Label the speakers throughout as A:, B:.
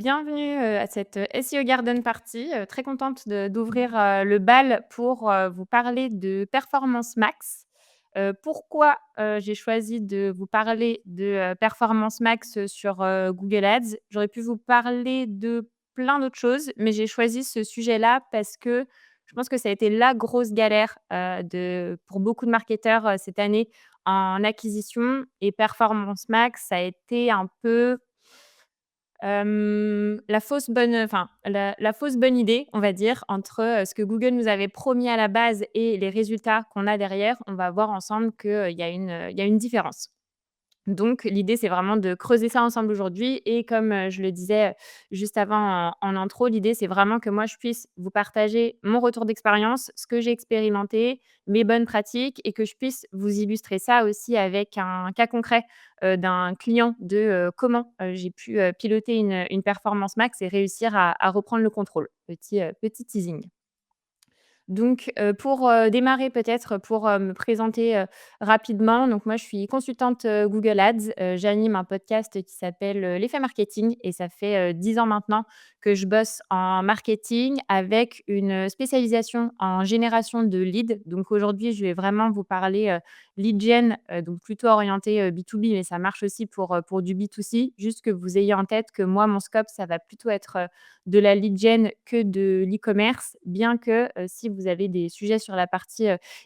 A: Bienvenue, à cette, SEO Garden Party, très contente d'ouvrir, le bal pour, vous parler de Performance Max. Pourquoi, j'ai choisi de vous parler de, Performance Max, sur, Google Ads? J'aurais pu vous parler de plein d'autres choses, mais j'ai choisi ce sujet-là parce que je pense que ça a été la grosse galère, de pour beaucoup de marketeurs, cette année en acquisition et Performance Max, ça a été un peu la fausse bonne idée, on va dire, entre, ce que Google nous avait promis à la base et les résultats qu'on a derrière. On va voir ensemble qu'il il y a une différence. Donc l'idée, c'est vraiment de creuser ça ensemble aujourd'hui et comme, je le disais, juste avant en intro, l'idée, c'est vraiment que moi, je puisse vous partager mon retour d'expérience, ce que j'ai expérimenté, mes bonnes pratiques et que je puisse vous illustrer ça aussi avec un cas concret, d'un client de, comment, j'ai pu, piloter une performance max et réussir à reprendre le contrôle. Petit teasing. Donc, pour, démarrer peut-être pour, me présenter, rapidement, donc moi je suis consultante, Google Ads, j'anime un podcast qui s'appelle, «L'effet marketing» et ça fait, 10 ans maintenant que je bosse en marketing avec une, spécialisation en génération de leads. Donc aujourd'hui, je vais vraiment vous parler, lead gen, donc plutôt orienté, B2B, mais ça marche aussi pour du B2C. Juste que vous ayez en tête que moi, mon scope, ça va plutôt être, de la lead gen que de l'e-commerce, bien que, si vous avez des sujets sur la partie,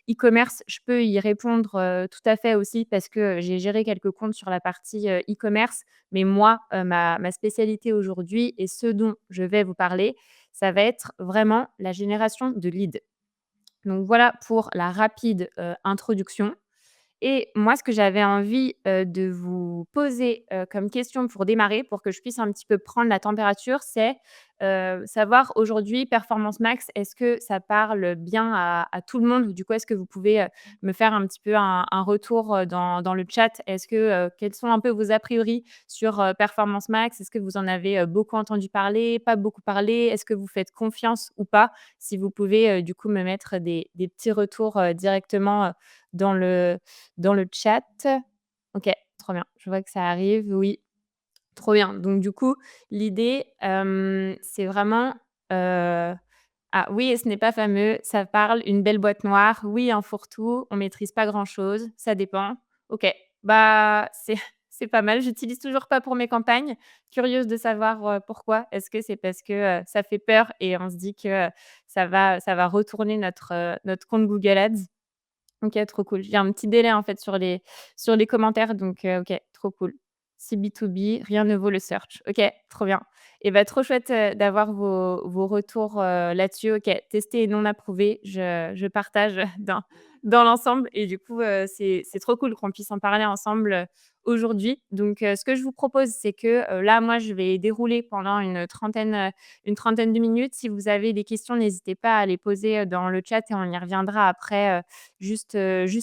A: e-commerce, je peux y répondre, tout à fait aussi parce que j'ai géré quelques comptes sur la partie, e-commerce. Mais moi, ma spécialité aujourd'hui et ce dont je vais vous parler, ça va être vraiment la génération de leads. Donc voilà pour la rapide, introduction. Et moi, ce que j'avais envie, de vous poser, comme question pour démarrer, pour que je puisse un petit peu prendre la température, c'est, savoir aujourd'hui Performance Max, est-ce que ça parle bien à tout le monde? Du coup, est-ce que vous pouvez, me faire un petit peu un retour, dans le chat? Est-ce que, quels sont un peu vos a priori sur, Performance Max? Est-ce que vous en avez, beaucoup entendu parler, pas beaucoup parlé? Est-ce que vous faites confiance ou pas? Si vous pouvez, du coup, me mettre des petits retours, directement, dans le chat. OK, trop bien. Je vois que ça arrive, oui, trop bien. Donc du coup, l'idée, c'est vraiment, ah oui et ce n'est pas fameux, ça parle, une belle boîte noire, oui, un fourre-tout, on maîtrise pas grand-chose, ça dépend. OK, bah, c'est c'est pas mal, j'utilise toujours pas pour mes campagnes. Curieuse de savoir, pourquoi. Est-ce que c'est parce que, ça fait peur et on se dit que, ça va retourner notre compte Google Ads? OK, trop cool. J'ai un petit délai, en fait, sur les commentaires, donc OK, trop cool. C'est B2B, rien ne vaut le search. OK, trop bien et bah, trop chouette, d'avoir vos retours, là-dessus. OK, testé et non approuvé, je partage dans l'ensemble et du coup, c'est trop cool qu'on puisse en parler ensemble, aujourd'hui. Donc ce que je vous propose, c'est que, là, moi, je vais dérouler pendant une trentaine de minutes. Si vous avez des questions, n'hésitez pas à les poser, dans le chat et on y reviendra après, juste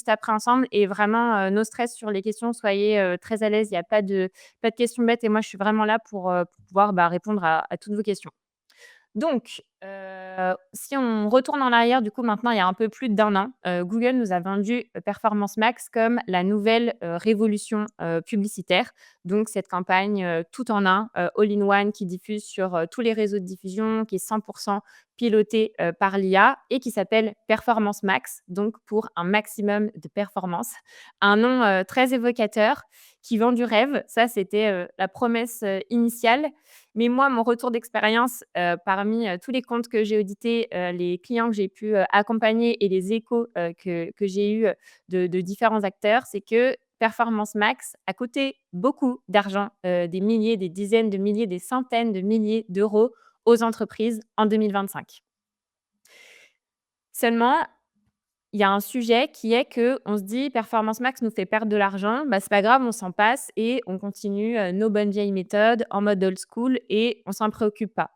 A: après ensemble et vraiment, no stress sur les questions. Soyez, très à l'aise. Il y a pas de questions bêtes et moi, je suis vraiment là pour pouvoir, bah, répondre à toutes vos questions. Donc, si on retourne en arrière, du coup, maintenant, il y a un peu plus d'un an, Google nous a vendu, Performance Max comme la nouvelle, révolution, publicitaire. Donc cette campagne, tout en un, all in one qui diffuse sur, tous les réseaux de diffusion, qui est 100 pilotée, par l'IA et qui s'appelle Performance Max, donc pour un maximum de performance. Un nom, très évocateur qui vend du rêve. Ça, c'était, la promesse, initiale. Mais moi, mon retour d'expérience, parmi, tous les comptes que j'ai audités, les clients que j'ai pu, accompagner et les échos, que j'ai eus, de différents acteurs, c'est que Performance Max a coûté beaucoup d'argent, des milliers, des dizaines de milliers, des centaines de milliers d'euros aux entreprises en 2025. Seulement, il y a un sujet qui est que on se dit: «Performance Max nous fait perdre de l'argent, bah, c'est pas grave, on s'en passe et on continue, nos bonnes vieilles méthodes en mode old school et on s'en préoccupe pas».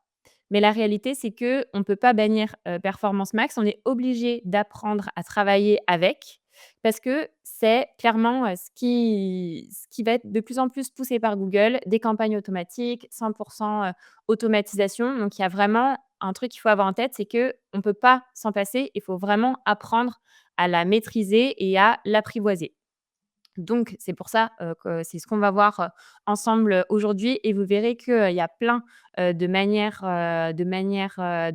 A: Mais la réalité, c'est qu'on ne peut pas bannir, Performance Max. On est obligé d'apprendre à travailler avec parce que c'est clairement, ce qui va être de plus en plus poussé par Google, des campagnes automatiques, 100 automatisation. Donc il y a vraiment un truc qu'il faut avoir en tête, c'est qu'on ne peut pas s'en passer. Il faut vraiment apprendre à la maîtriser et à l'apprivoiser. Donc c'est pour ça, que c'est ce qu'on va voir, ensemble, aujourd'hui et vous verrez qu'il y a plein, de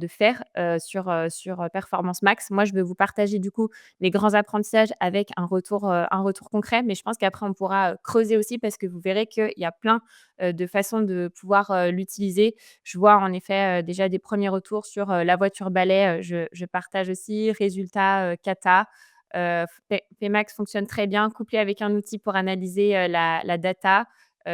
A: faire, sur Performance Max. Moi, je vais vous partager du coup les grands apprentissages avec un retour concret, mais je pense qu'après on pourra, creuser aussi parce que vous verrez qu'il y a plein, de façons de pouvoir, l'utiliser. Je vois en effet, déjà des premiers retours sur, la voiture balai, je partage aussi. Résultat, cata. Pmax fonctionne très bien, couplé avec un outil pour analyser, la data,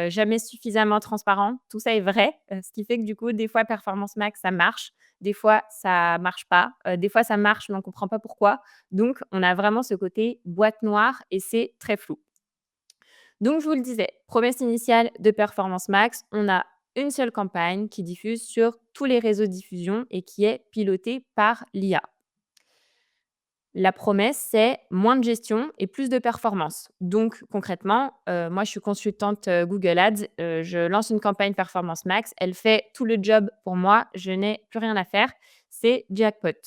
A: jamais suffisamment transparent. Tout ça est vrai, ce qui fait que du coup, des fois Performance Max, ça marche, des fois ça marche pas, des fois ça marche, mais on comprend pas pourquoi. Donc on a vraiment ce côté boîte noire et c'est très flou. Donc je vous le disais, promesse initiale de Performance Max, on a une seule campagne qui diffuse sur tous les réseaux de diffusion et qui est pilotée par l'IA. La promesse, c'est moins de gestion et plus de performance. Donc concrètement, moi je suis consultante, Google Ads, je lance une campagne Performance Max, elle fait tout le job pour moi, je n'ai plus rien à faire, c'est jackpot.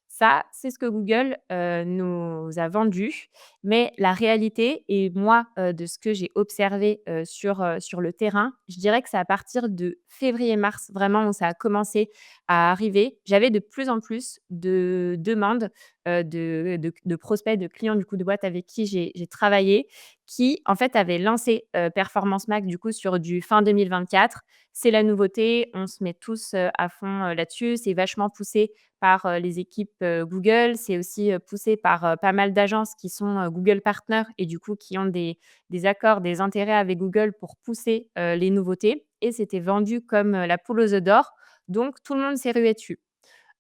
A: Ça, c'est ce que Google, nous a vendu, mais la réalité et moi, de ce que j'ai observé, sur le terrain, je dirais que c'est à partir de février-mars vraiment où ça a commencé à arriver. J'avais de plus en plus de demandes, de prospects, de clients du coup de boîtes avec qui j'ai travaillé, qui en fait avaient lancé, Performance Max du coup sur du fin 2024. C'est la nouveauté, on se met tous, à fond, là-dessus. C'est vachement poussé par, les équipes, Google. C'est aussi, poussé par, pas mal d'agences qui sont, Google Partners et du coup qui ont des accords, des intérêts avec Google pour pousser, les nouveautés et c'était vendu comme, la poule aux œufs d'or. Donc tout le monde s'est rué dessus,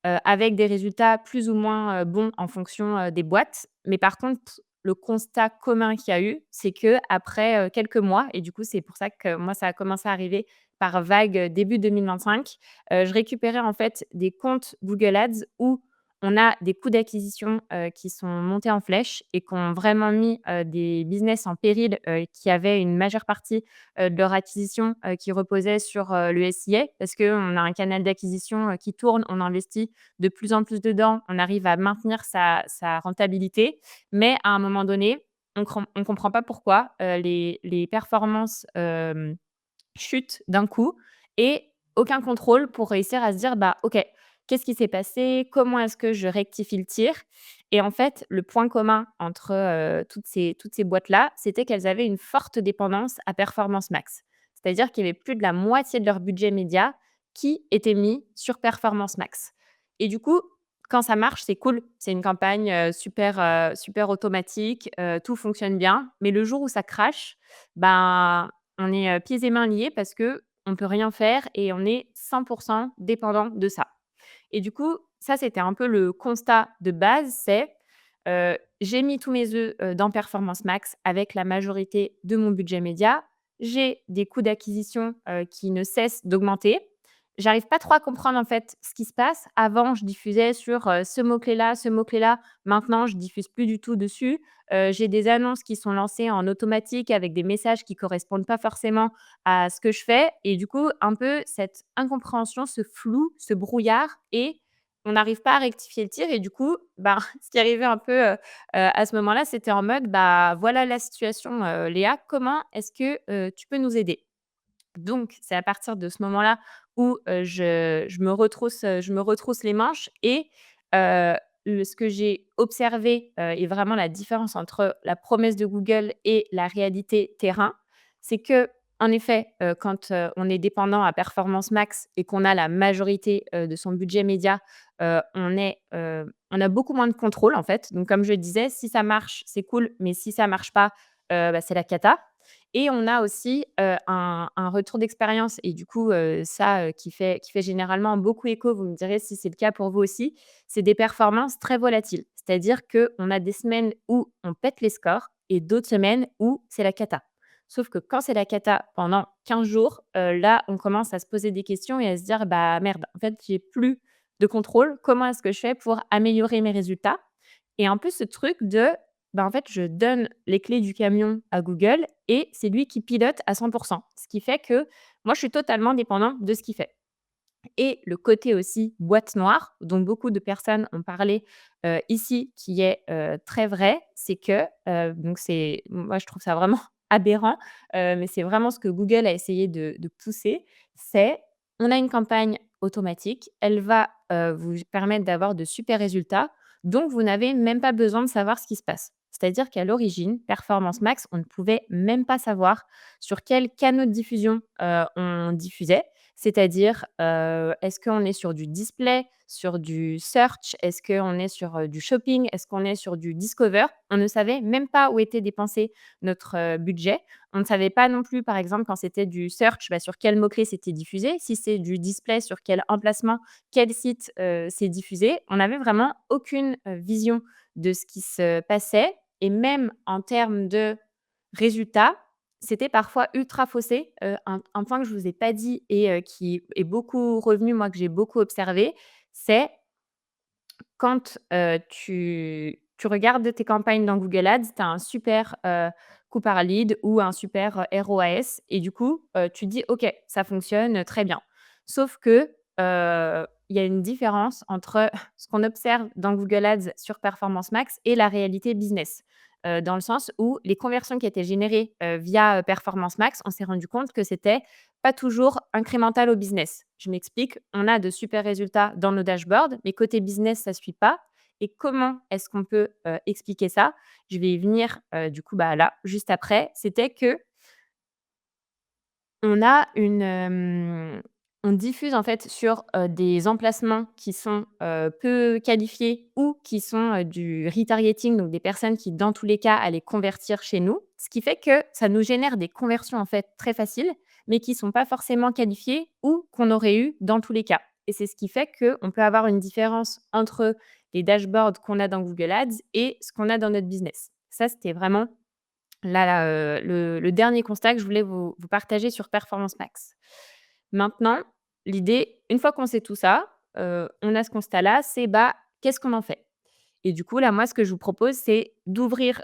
A: avec des résultats plus ou moins, bons en fonction, des boîtes. Mais par contre, le constat commun qu'il y a eu, c'est qu'après, quelques mois et du coup, c'est pour ça que moi, ça a commencé à arriver par vague, début 2025, je récupérais en fait des comptes Google Ads où on a des coûts d'acquisition, qui sont montés en flèche et qui ont vraiment mis, des business en péril, qui avaient une majeure partie, de leur acquisition, qui reposait sur, le SIA parce qu'on a un canal d'acquisition, qui tourne, on investit de plus en plus dedans, on arrive à maintenir sa rentabilité. Mais à un moment donné, on comprend pas pourquoi, les performances, chute d'un coup et aucun contrôle pour réussir à se dire: «Bah, OK, qu'est-ce qui s'est passé? Comment est-ce que je rectifie le tir?» Et en fait, le point commun entre, toutes ces boîtes-là, c'était qu'elles avaient une forte dépendance à Performance Max. C'est-à-dire qu'il y avait plus de la moitié de leur budget média qui était mis sur Performance Max et du coup, quand ça marche, c'est cool. C'est une campagne, super automatique, tout fonctionne bien. Mais le jour où ça crache, ben, on est, pieds et mains liés parce qu'on peut rien faire et on est 100 dépendant de ça. Et du coup, ça, c'était un peu le constat de base, c'est, j'ai mis tous mes œufs, dans Performance Max avec la majorité de mon budget média. J'ai des coûts d'acquisition, qui ne cessent d'augmenter. J'arrive pas trop à comprendre, en fait, ce qui se passe. Avant, je diffusais sur, ce mot-clé-là, ce mot-clé-là. Maintenant, je diffuse plus du tout dessus. J'ai des annonces qui sont lancées en automatique avec des messages qui correspondent pas forcément à ce que je fais et du coup, un peu cette incompréhension, ce flou, ce brouillard et on n'arrive pas à rectifier le tir et du coup, ben, ce qui arrivait un peu, à ce moment-là, c'était en mode: «Bah, voilà la situation, Léa, comment est-ce que, tu peux nous aider?» Donc c'est à partir de ce moment-là où, je me retrousse les manches et heu, ce que j'ai observé, et vraiment la différence entre la promesse de Google et la réalité terrain, c'est qu'en effet, quand, on est dépendant à Performance Max et qu'on a la majorité, de son budget média, on a beaucoup moins de contrôle, en fait. Donc comme je le disais, si ça marche, c'est cool, mais si ça marche pas, bah, c'est la cata. Et on a aussi, un retour d'expérience et du coup, ça, qui fait généralement beaucoup écho, vous me direz si c'est le cas pour vous aussi, c'est des performances très volatiles. C'est-à-dire qu'on a des semaines où on pète les scores et d'autres semaines où c'est la cata. Sauf que quand c'est la cata pendant 15 jours, là, on commence à se poser des questions et à se dire: «Bah, merde, en fait, j'ai plus de contrôle. Comment est-ce que je fais pour améliorer mes résultats?» Et en plus, ce truc de, bah, en fait, je donne les clés du camion à Google et c'est lui qui pilote à 100. Ce qui fait que moi, je suis totalement dépendante de ce qu'il fait. Et le côté aussi boîte noire, dont beaucoup de personnes ont parlé, ici, qui est, très vrai, c'est que, donc c'est moi je trouve ça vraiment aberrant, mais c'est vraiment ce que Google a essayé de pousser, c'est: on a une campagne automatique, elle va, vous permettre d'avoir de super résultats, donc vous n'avez même pas besoin de savoir ce qui se passe. C'est-à-dire qu'à l'origine, Performance Max, on ne pouvait même pas savoir sur quels canaux de diffusion, on diffusait. C'est-à-dire, est-ce qu'on est sur du display, sur du search? Est-ce qu'on est sur, du shopping? Est-ce qu'on est sur du discover? On ne savait même pas où était dépensé notre, budget. On ne savait pas non plus, par exemple, quand c'était du search, bah, sur quels mots-clés c'était diffusé. Si c'est du display, sur quel emplacement, quel site, c'est diffusé. On n'avait vraiment aucune, vision de ce qui se passait et même en termes de résultats, c'était parfois ultra faussé, un point que je vous ai pas dit et qui est beaucoup revenu, moi, que j'ai beaucoup observé, c'est quand, tu regardes tes campagnes dans Google Ads, tu as un super, coût par lead ou un super, ROAS et du coup, tu te dis: «OK, ça fonctionne, très bien». Sauf que, il y a une différence entre ce qu'on observe dans Google Ads sur Performance Max et la réalité business. Dans le sens où les conversions qui étaient générées, via, Performance Max, on s'est rendu compte que c'était pas toujours incrémental au business. Je m'explique, on a de super résultats dans nos dashboards, mais côté business, ça ne suit pas. Et comment est-ce qu'on peut, expliquer ça? Je vais y venir, du coup, bah, là, juste après. C'était que on a on diffuse en fait sur, des emplacements qui sont, peu qualifiés ou qui sont, du retargeting, donc des personnes qui, dans tous les cas, allaient convertir chez nous. Ce qui fait que ça nous génère des conversions en fait très faciles, mais qui sont pas forcément qualifiées ou qu'on aurait eu dans tous les cas. Et c'est ce qui fait qu'on peut avoir une différence entre les dashboards qu'on a dans Google Ads et ce qu'on a dans notre business. Ça, c'était vraiment là, le dernier constat que je voulais vous partager sur Performance Max. Maintenant, l'idée, une fois qu'on sait tout ça, on a ce constat-là, c'est, bah, qu'est-ce qu'on en fait? Et du coup, là, moi, ce que je vous propose, c'est d'ouvrir,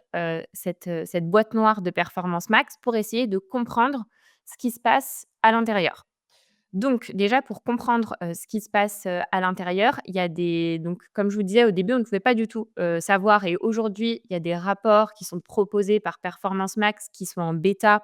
A: cette boîte noire de Performance Max pour essayer de comprendre ce qui se passe à l'intérieur. Donc déjà pour comprendre, ce qui se passe, à l'intérieur, il y a des donc comme je vous disais au début, on ne pouvait pas du tout, savoir et aujourd'hui, il y a des rapports qui sont proposés par Performance Max qui sont en bêta.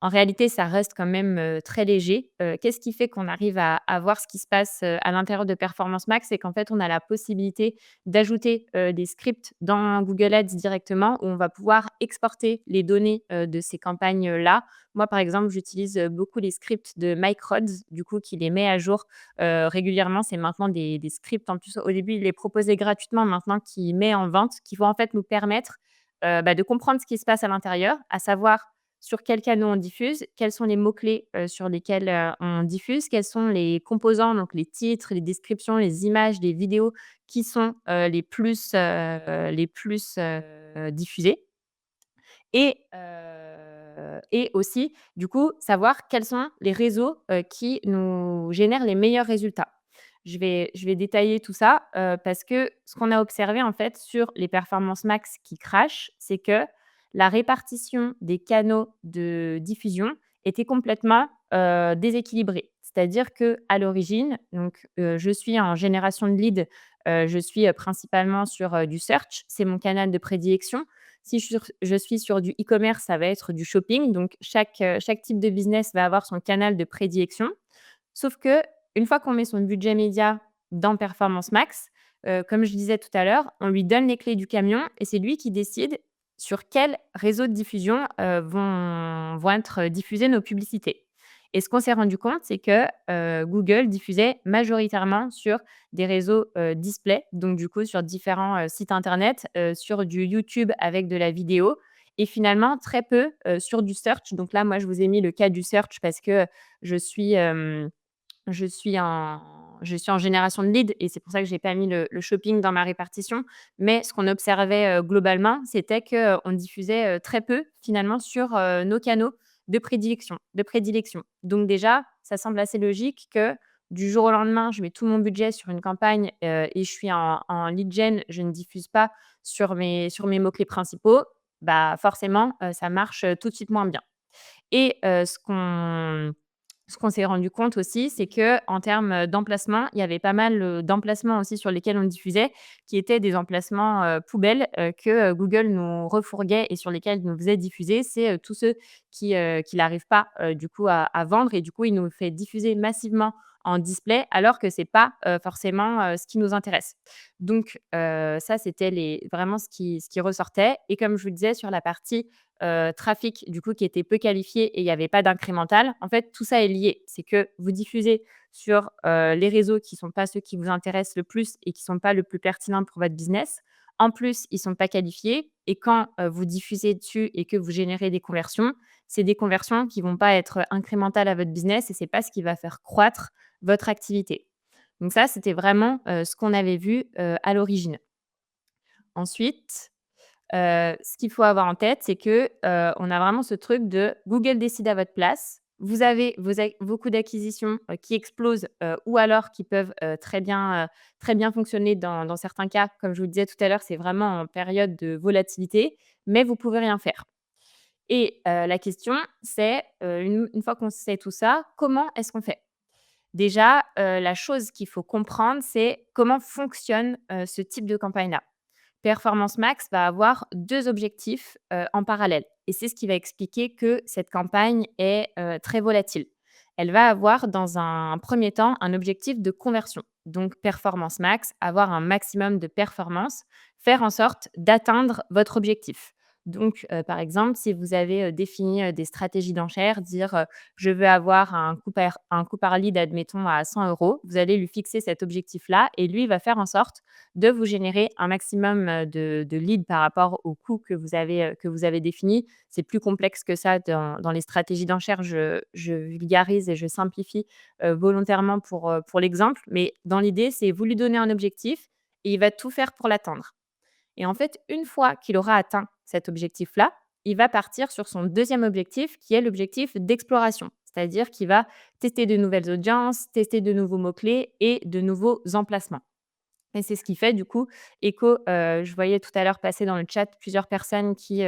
A: En réalité, ça reste quand même, très léger. Qu'est-ce qui fait qu'on arrive à voir ce qui se passe, à l'intérieur de Performance Max? C'est qu'en fait, on a la possibilité d'ajouter, des scripts dans Google Ads directement où on va pouvoir exporter les données, de ces campagnes-là. Moi, par exemple, j'utilise, beaucoup les scripts de Mike Rhodes, du coup, qui les met à jour, régulièrement. C'est maintenant des scripts en plus, au début, il les proposait gratuitement, maintenant qu'il met en vente, qui vont en fait nous permettre, bah, de comprendre ce qui se passe à l'intérieur, à savoir sur quels canaux on diffuse, quels sont les mots-clés, sur lesquels, on diffuse, quels sont les composants, donc les titres, les descriptions, les images, les vidéos qui sont, les plus diffusés et aussi, du coup, savoir quels sont les réseaux, qui nous génèrent les meilleurs résultats. Je vais détailler tout ça, parce que ce qu'on a observé, en fait, sur les performances max qui crashent, c'est que la répartition des canaux de diffusion était complètement, déséquilibrée. C'est-à-dire qu'à l'origine, donc, je suis en génération de leads, je suis, principalement sur, du search, c'est mon canal de prédilection. Si je suis sur du e-commerce, ça va être du shopping, donc chaque type de business va avoir son canal de prédilection. Sauf que une fois qu'on met son budget média dans Performance Max, comme je disais tout à l'heure, on lui donne les clés du camion et c'est lui qui décide sur quel réseau de diffusion, vont être diffusées nos publicités. Et ce qu'on s'est rendu compte, c'est que, Google diffusait majoritairement sur des réseaux, display, donc du coup sur différents, sites internet, sur du YouTube avec de la vidéo et finalement très peu, sur du search. Donc là, moi, je vous ai mis le cas du search parce que je suis, je suis en je suis en génération de leads et c'est pour ça que j'ai pas mis le shopping dans ma répartition. Mais ce qu'on observait, globalement, c'était qu'on diffusait, très peu finalement sur, nos canaux de prédilection. Donc déjà, ça semble assez logique que du jour au lendemain, je mets tout mon budget sur une campagne, et je suis en lead gen, je ne diffuse pas sur mes mots-clés principaux. Bah, forcément, ça marche, tout de suite moins bien et ce qu'on Ce qu'on s'est rendu compte aussi, c'est qu'en termes, d'emplacement, il y avait pas mal, d'emplacements aussi sur lesquels on diffusait, qui étaient des emplacements, poubelles, que, Google nous refourguait et sur lesquels il nous faisait diffuser. C'est, tous ceux qu'il arrive pas, du coup à vendre et du coup, il nous fait diffuser massivement en display alors que c'est pas, forcément, ce qui nous intéresse. Donc, ça, c'était les vraiment ce qui ressortait et comme je vous le disais sur la partie trafic du coup qui était peu qualifié et il y avait pas d'incrémental. En fait, tout ça est lié. C'est que vous diffusez sur, les réseaux qui sont pas ceux qui vous intéressent le plus et qui sont pas le plus pertinents pour votre business. En plus, ils sont pas qualifiés et quand, vous diffusez dessus et que vous générez des conversions, c'est des conversions qui vont pas être incrémentales à votre business et c'est pas ce qui va faire croître votre activité. Donc ça, c'était vraiment, ce qu'on avait vu, à l'origine. Ensuite, ce qu'il faut avoir en tête, c'est que, on a vraiment ce truc de Google décide à votre place. Vous avez vos coûts d'acquisition, qui explosent, ou alors qui peuvent, très bien fonctionner dans certains cas. Comme je vous le disais tout à l'heure, c'est vraiment en période de volatilité, mais vous pouvez rien faire. Et la question, c'est, une fois qu'on sait tout ça, comment est-ce qu'on fait? Déjà, la chose qu'il faut comprendre, c'est comment fonctionne, ce type de campagne-là. Performance Max va avoir 2 objectifs, en parallèle et c'est ce qui va expliquer que cette campagne est, très volatile. Elle va avoir dans un premier temps un objectif de conversion. Donc Performance Max, avoir un maximum de performance, faire en sorte d'atteindre votre objectif. Donc, par exemple, si vous avez, défini, des stratégies d'enchères, dire, «Je veux avoir un coût par lead, admettons, à 100 euros. Vous allez lui fixer cet objectif-là et lui, il va faire en sorte de vous générer un maximum, de leads par rapport au coût que vous avez défini. C'est plus complexe que ça dans les stratégies d'enchères. Je vulgarise et je simplifie, volontairement pour l'exemple, mais dans l'idée, c'est vous lui donnez un objectif et il va tout faire pour l'atteindre et en fait, une fois qu'il aura atteint cet objectif-là, il va partir sur son deuxième objectif qui est l'objectif d'exploration. C'est-à-dire qu'il va tester de nouvelles audiences, tester de nouveaux mots-clés et de nouveaux emplacements. Et c'est ce qui fait du coup écho, je voyais tout à l'heure passer dans le chat plusieurs personnes qui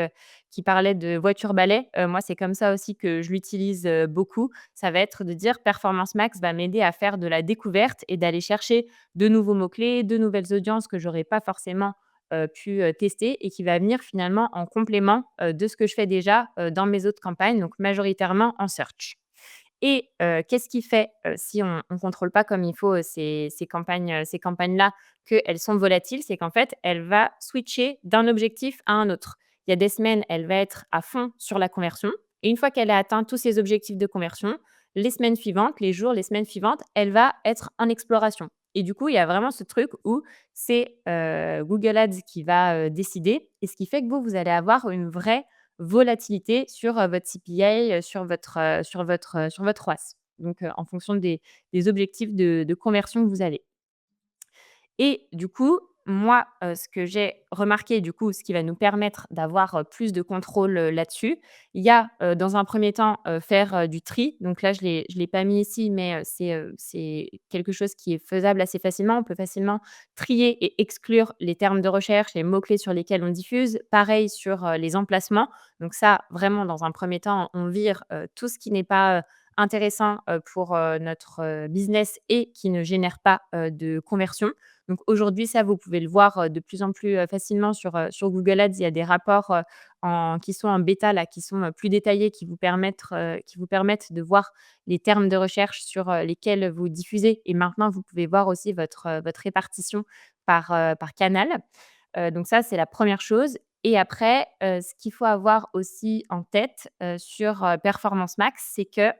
A: parlaient de voiture-balai. Moi, c'est comme ça aussi que je l'utilise, beaucoup. Ça va être de dire: «Performance Max va m'aider à faire de la découverte et d'aller chercher de nouveaux mots-clés, de nouvelles audiences que j'aurais pas forcément, pu, tester et qui va venir finalement en complément, de ce que je fais déjà, dans mes autres campagnes», donc majoritairement en search. Et qu'est-ce qui fait, si on ne contrôle pas comme il faut, ces campagnes-là, qu'elles sont volatiles? C'est qu'en fait, elle va switcher d'un objectif à un autre. Il y a des semaines, elle va être à fond sur la conversion et une fois qu'elle a atteint tous ses objectifs de conversion, les semaines suivantes, les jours, les semaines suivantes, elle va être en exploration et du coup, il y a vraiment ce truc où c'est, Google Ads qui va, décider et ce qui fait que vous allez avoir une vraie volatilité sur, votre CPA, sur votre ROAS. Donc, en fonction des objectifs de conversion que vous avez. Et du coup, moi, ce que j'ai remarqué, du coup, ce qui va nous permettre d'avoir, plus de contrôle, là-dessus, il y a, dans un premier temps, faire, du tri. Donc là, je l'ai pas mis ici, mais, c'est quelque chose qui est faisable assez facilement. On peut facilement trier et exclure les termes de recherche, les mots-clés sur lesquels on diffuse. Pareil sur, les emplacements. Donc ça, vraiment, dans un premier temps, on vire, tout ce qui n'est pas, intéressant, pour, notre, business et qui ne génère pas, de conversion. Donc aujourd'hui, ça, vous pouvez le voir, de plus en plus, facilement sur Google Ads. Il y a des rapports, qui sont en bêta là, qui sont, plus détaillés, qui vous permettent de voir les termes de recherche sur, lesquels vous diffusez et maintenant vous pouvez voir aussi votre répartition par canal. Donc ça, c'est la première chose et après, ce qu'il faut avoir aussi en tête, sur, Performance Max, c'est que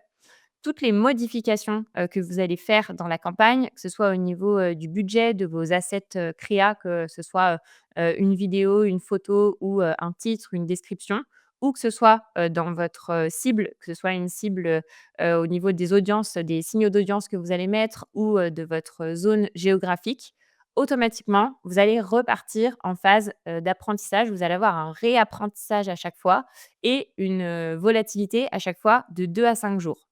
A: toutes les modifications, que vous allez faire dans la campagne, que ce soit au niveau, du budget, de vos assets, créa, que ce soit, une vidéo, une photo ou, un titre, une description ou que ce soit, dans votre, cible, que ce soit une cible, au niveau des audiences, des signaux d'audience que vous allez mettre ou, de votre zone géographique. Automatiquement, vous allez repartir en phase, d'apprentissage. Vous allez avoir un réapprentissage à chaque fois et une, volatilité à chaque fois de 2 à 5 jours.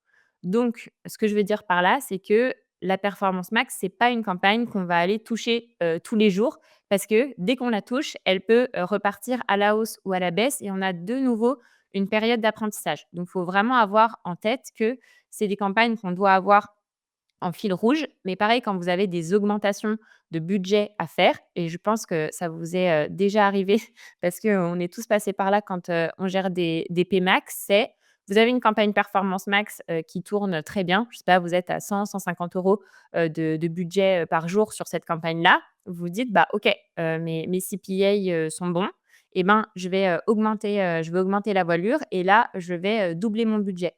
A: Donc, ce que je veux dire par là, c'est que la performance max, c'est pas une campagne qu'on va aller toucher, tous les jours parce que dès qu'on la touche, elle peut, repartir à la hausse ou à la baisse et on a de nouveau une période d'apprentissage. Donc il faut vraiment avoir en tête que c'est des campagnes qu'on doit avoir en fil rouge. Mais pareil, quand vous avez des augmentations de budget à faire et je pense que ça vous est, déjà arrivé parce qu'on est tous passés par là quand, on gère des PMax, c'est vous avez une campagne performance max, qui tourne très bien. Je sais pas, vous êtes à 100-150 € de budget, par jour sur cette campagne-là. Vous vous dites: «Bah, OK, mes CPA, sont bons et ben, je vais augmenter la voilure et là, je vais, doubler mon budget».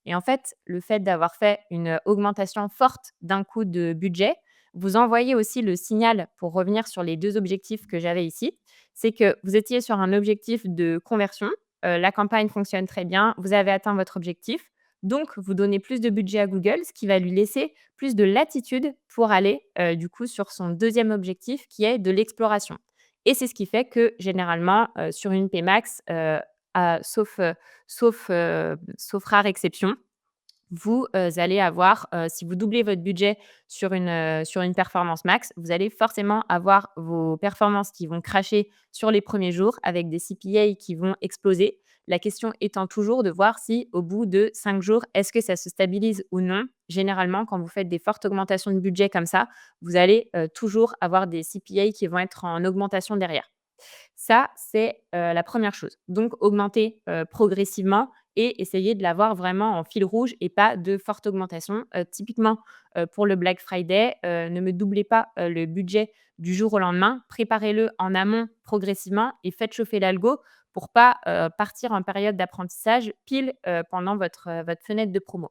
A: Et en fait, le fait d'avoir fait une augmentation forte d'un coup de budget, vous envoyez aussi le signal pour revenir sur les 2 objectifs que j'avais ici. C'est que vous étiez sur un objectif de conversion, la campagne fonctionne très bien, vous avez atteint votre objectif, donc vous donnez plus de budget à Google, ce qui va lui laisser plus de latitude pour aller, du coup sur son deuxième objectif qui est de l'exploration. Et c'est ce qui fait que généralement, sur une PMax, sauf rare exception, vous, allez avoir, si vous doublez votre budget sur une performance max, vous allez forcément avoir vos performances qui vont crasher sur les premiers jours avec des CPA qui vont exploser. La question étant toujours de voir si au bout de 5 jours, est-ce que ça se stabilise ou non? Généralement, quand vous faites des fortes augmentations de budget comme ça, vous allez, toujours avoir des CPA qui vont être en augmentation derrière. Ça, c'est, la première chose. Donc augmenter, progressivement et essayer de l'avoir vraiment en fil rouge et pas de forte augmentation. Typiquement, pour le Black Friday, ne me doublez pas, le budget du jour au lendemain. Préparez-le en amont progressivement et faites chauffer l'algo pour pas, partir en période d'apprentissage pile, pendant votre fenêtre de promo.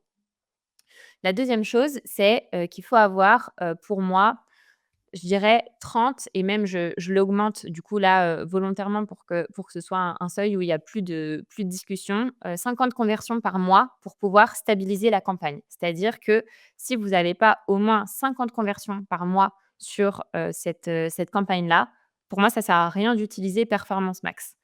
A: La deuxième chose, c'est, qu'il faut avoir, pour moi, je dirais 30 et même je l'augmente du coup là, volontairement pour que ce soit un seuil où il y a plus de discussion, 50 conversions par mois pour pouvoir stabiliser la campagne. C'est-à-dire que si vous n'avez pas au moins 50 conversions par mois sur, cette campagne-là, pour moi ça sert à rien d'utiliser Performance Max.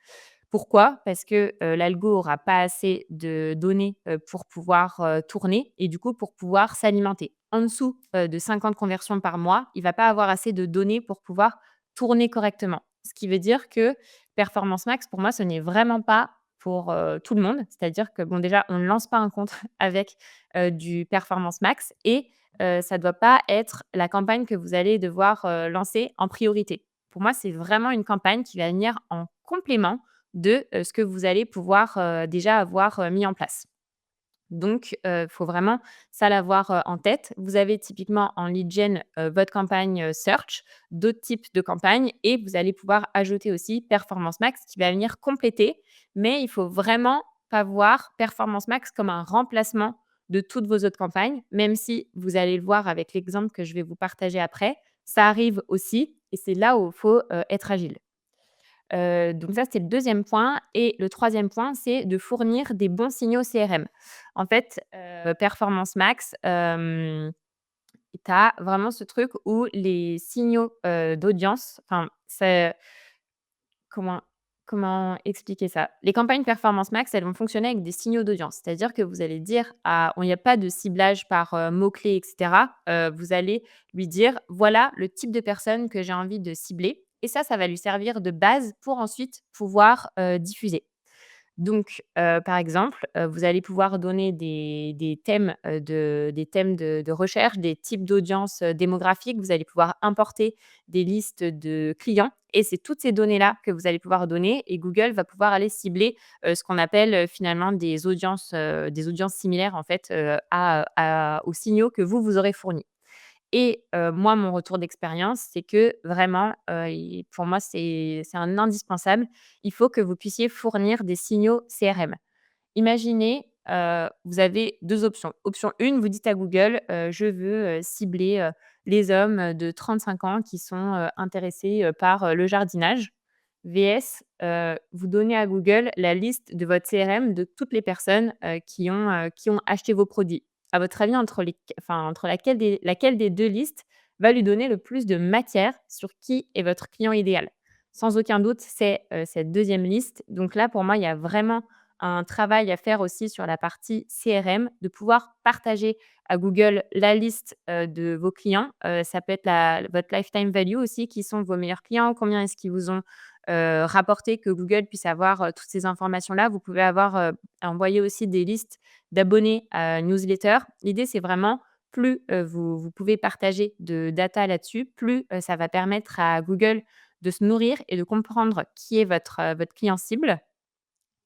A: Pourquoi? Parce que, l'algo aura pas assez de données, pour pouvoir, tourner et du coup pour pouvoir s'alimenter. En dessous, de 50 conversions par mois, il va pas avoir assez de données pour pouvoir tourner correctement. Ce qui veut dire que Performance Max, pour moi, ce n'est vraiment pas pour, tout le monde. C'est-à-dire que, bon, déjà, on ne lance pas un compte avec, du Performance Max et ça doit pas être la campagne que vous allez devoir, lancer en priorité. Pour moi, c'est vraiment une campagne qui va venir en complément de, ce que vous allez pouvoir, déjà avoir, mis en place. Donc, faut vraiment ça l'avoir, en tête. Vous avez typiquement en lead gen, votre campagne, search, d'autres types de campagnes et vous allez pouvoir ajouter aussi Performance Max qui va venir compléter. Mais il faut vraiment pas voir Performance Max comme un remplacement de toutes vos autres campagnes, même si vous allez le voir avec l'exemple que je vais vous partager après, ça arrive aussi et c'est là où il faut, être agile. Donc ça, c'était le deuxième point et le troisième point, c'est de fournir des bons signaux CRM. En fait, Performance Max, tu as vraiment ce truc où les signaux, d'audience, enfin, c'est comment comment expliquer ça? Les campagnes Performance Max, elles vont fonctionner avec des signaux d'audience. C'est-à-dire que vous allez dire à il n'y a pas de ciblage par, mots-clés et cetera. Vous allez lui dire: «Voilà le type de personne que j'ai envie de cibler» et ça va lui servir de base pour ensuite pouvoir, diffuser. Donc, par exemple, vous allez pouvoir donner des thèmes de recherche, des types d'audience, démographiques. Vous allez pouvoir importer des listes de clients et c'est toutes ces données-là que vous allez pouvoir donner et Google va pouvoir aller cibler, ce qu'on appelle, finalement des audiences similaires en fait, aux signaux que vous aurez fournis. Et moi, mon retour d'expérience, c'est que vraiment, i pour moi, c'est un indispensable. Il faut que vous puissiez fournir des signaux CRM. Imaginez, vous avez 2 options. Option 1, vous dites à Google, «Je veux, cibler, les hommes, de 35 ans qui sont, intéressés, par, le jardinage». VS, vous donnez à Google la liste de votre CRM de toutes les personnes, qui ont acheté vos produits. À votre avis, entre laquelle des 2 listes va lui donner le plus de matière sur qui est votre client idéal? Sans aucun doute, c'est, cette deuxième liste. Donc là, pour moi, il y a vraiment un travail à faire aussi sur la partie CRM, de pouvoir partager à Google la liste, de vos clients. Ça peut être votre lifetime value aussi, qui sont vos meilleurs clients, combien est-ce qu'ils vous ont, rapporter, que Google puisse avoir, toutes ces informations-là. Vous pouvez avoir, envoyer aussi des listes d'abonnés à newsletter. L'idée, c'est vraiment plus, vous pouvez partager de data là-dessus, plus, ça va permettre à Google de se nourrir et de comprendre qui est votre client cible.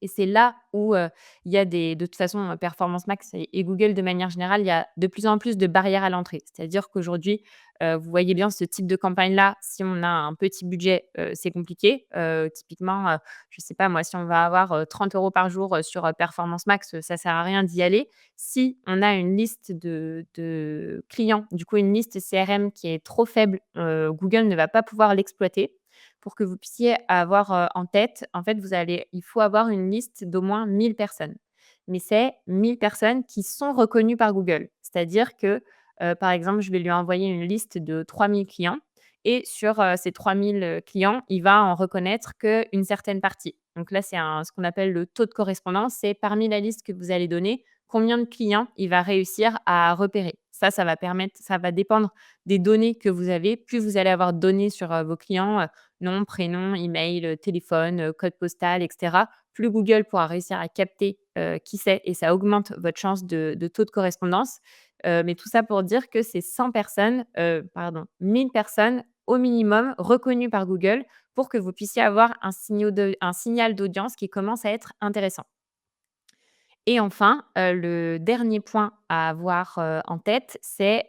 A: Et c'est là où, il y a de toute façon, Performance Max et Google de manière générale, il y a de plus en plus de barrières à l'entrée. C'est-à-dire qu'aujourd'hui, vous voyez bien ce type de campagne-là, si on a un petit budget, c'est compliqué. Typiquement, je ne sais pas moi, si on va avoir, 30 € par jour, sur, Performance Max, ça sert à rien d'y aller. Si on a une liste de clients, du coup une liste CRM qui est trop faible, Google ne va pas pouvoir l'exploiter. Pour que vous puissiez avoir, en tête, en fait, il faut avoir une liste d'au moins 1 000 personnes. Mais c'est 1 000 personnes qui sont reconnues par Google. C'est-à-dire que, par exemple, je vais lui envoyer une liste de 3 000 clients et sur, ces 3 000 clients, il va en reconnaître qu'une certaine partie. Donc là, c'est ce qu'on appelle le taux de correspondance. C'est parmi la liste que vous allez donner, combien de clients il va réussir à repérer. Ça va dépendre des données que vous avez. Plus vous allez avoir de données sur, vos clients, nom, prénom, email, téléphone, code postal et cetera. Plus Google pourra réussir à capter, qui c'est et ça augmente votre chance de taux de correspondance. Mais tout ça pour dire que c'est 100 personnes, pardon, 1 000 personnes au minimum reconnues par Google pour que vous puissiez avoir un signal d'audience qui commence à être intéressant. Et enfin, le dernier point à avoir, en tête, c'est,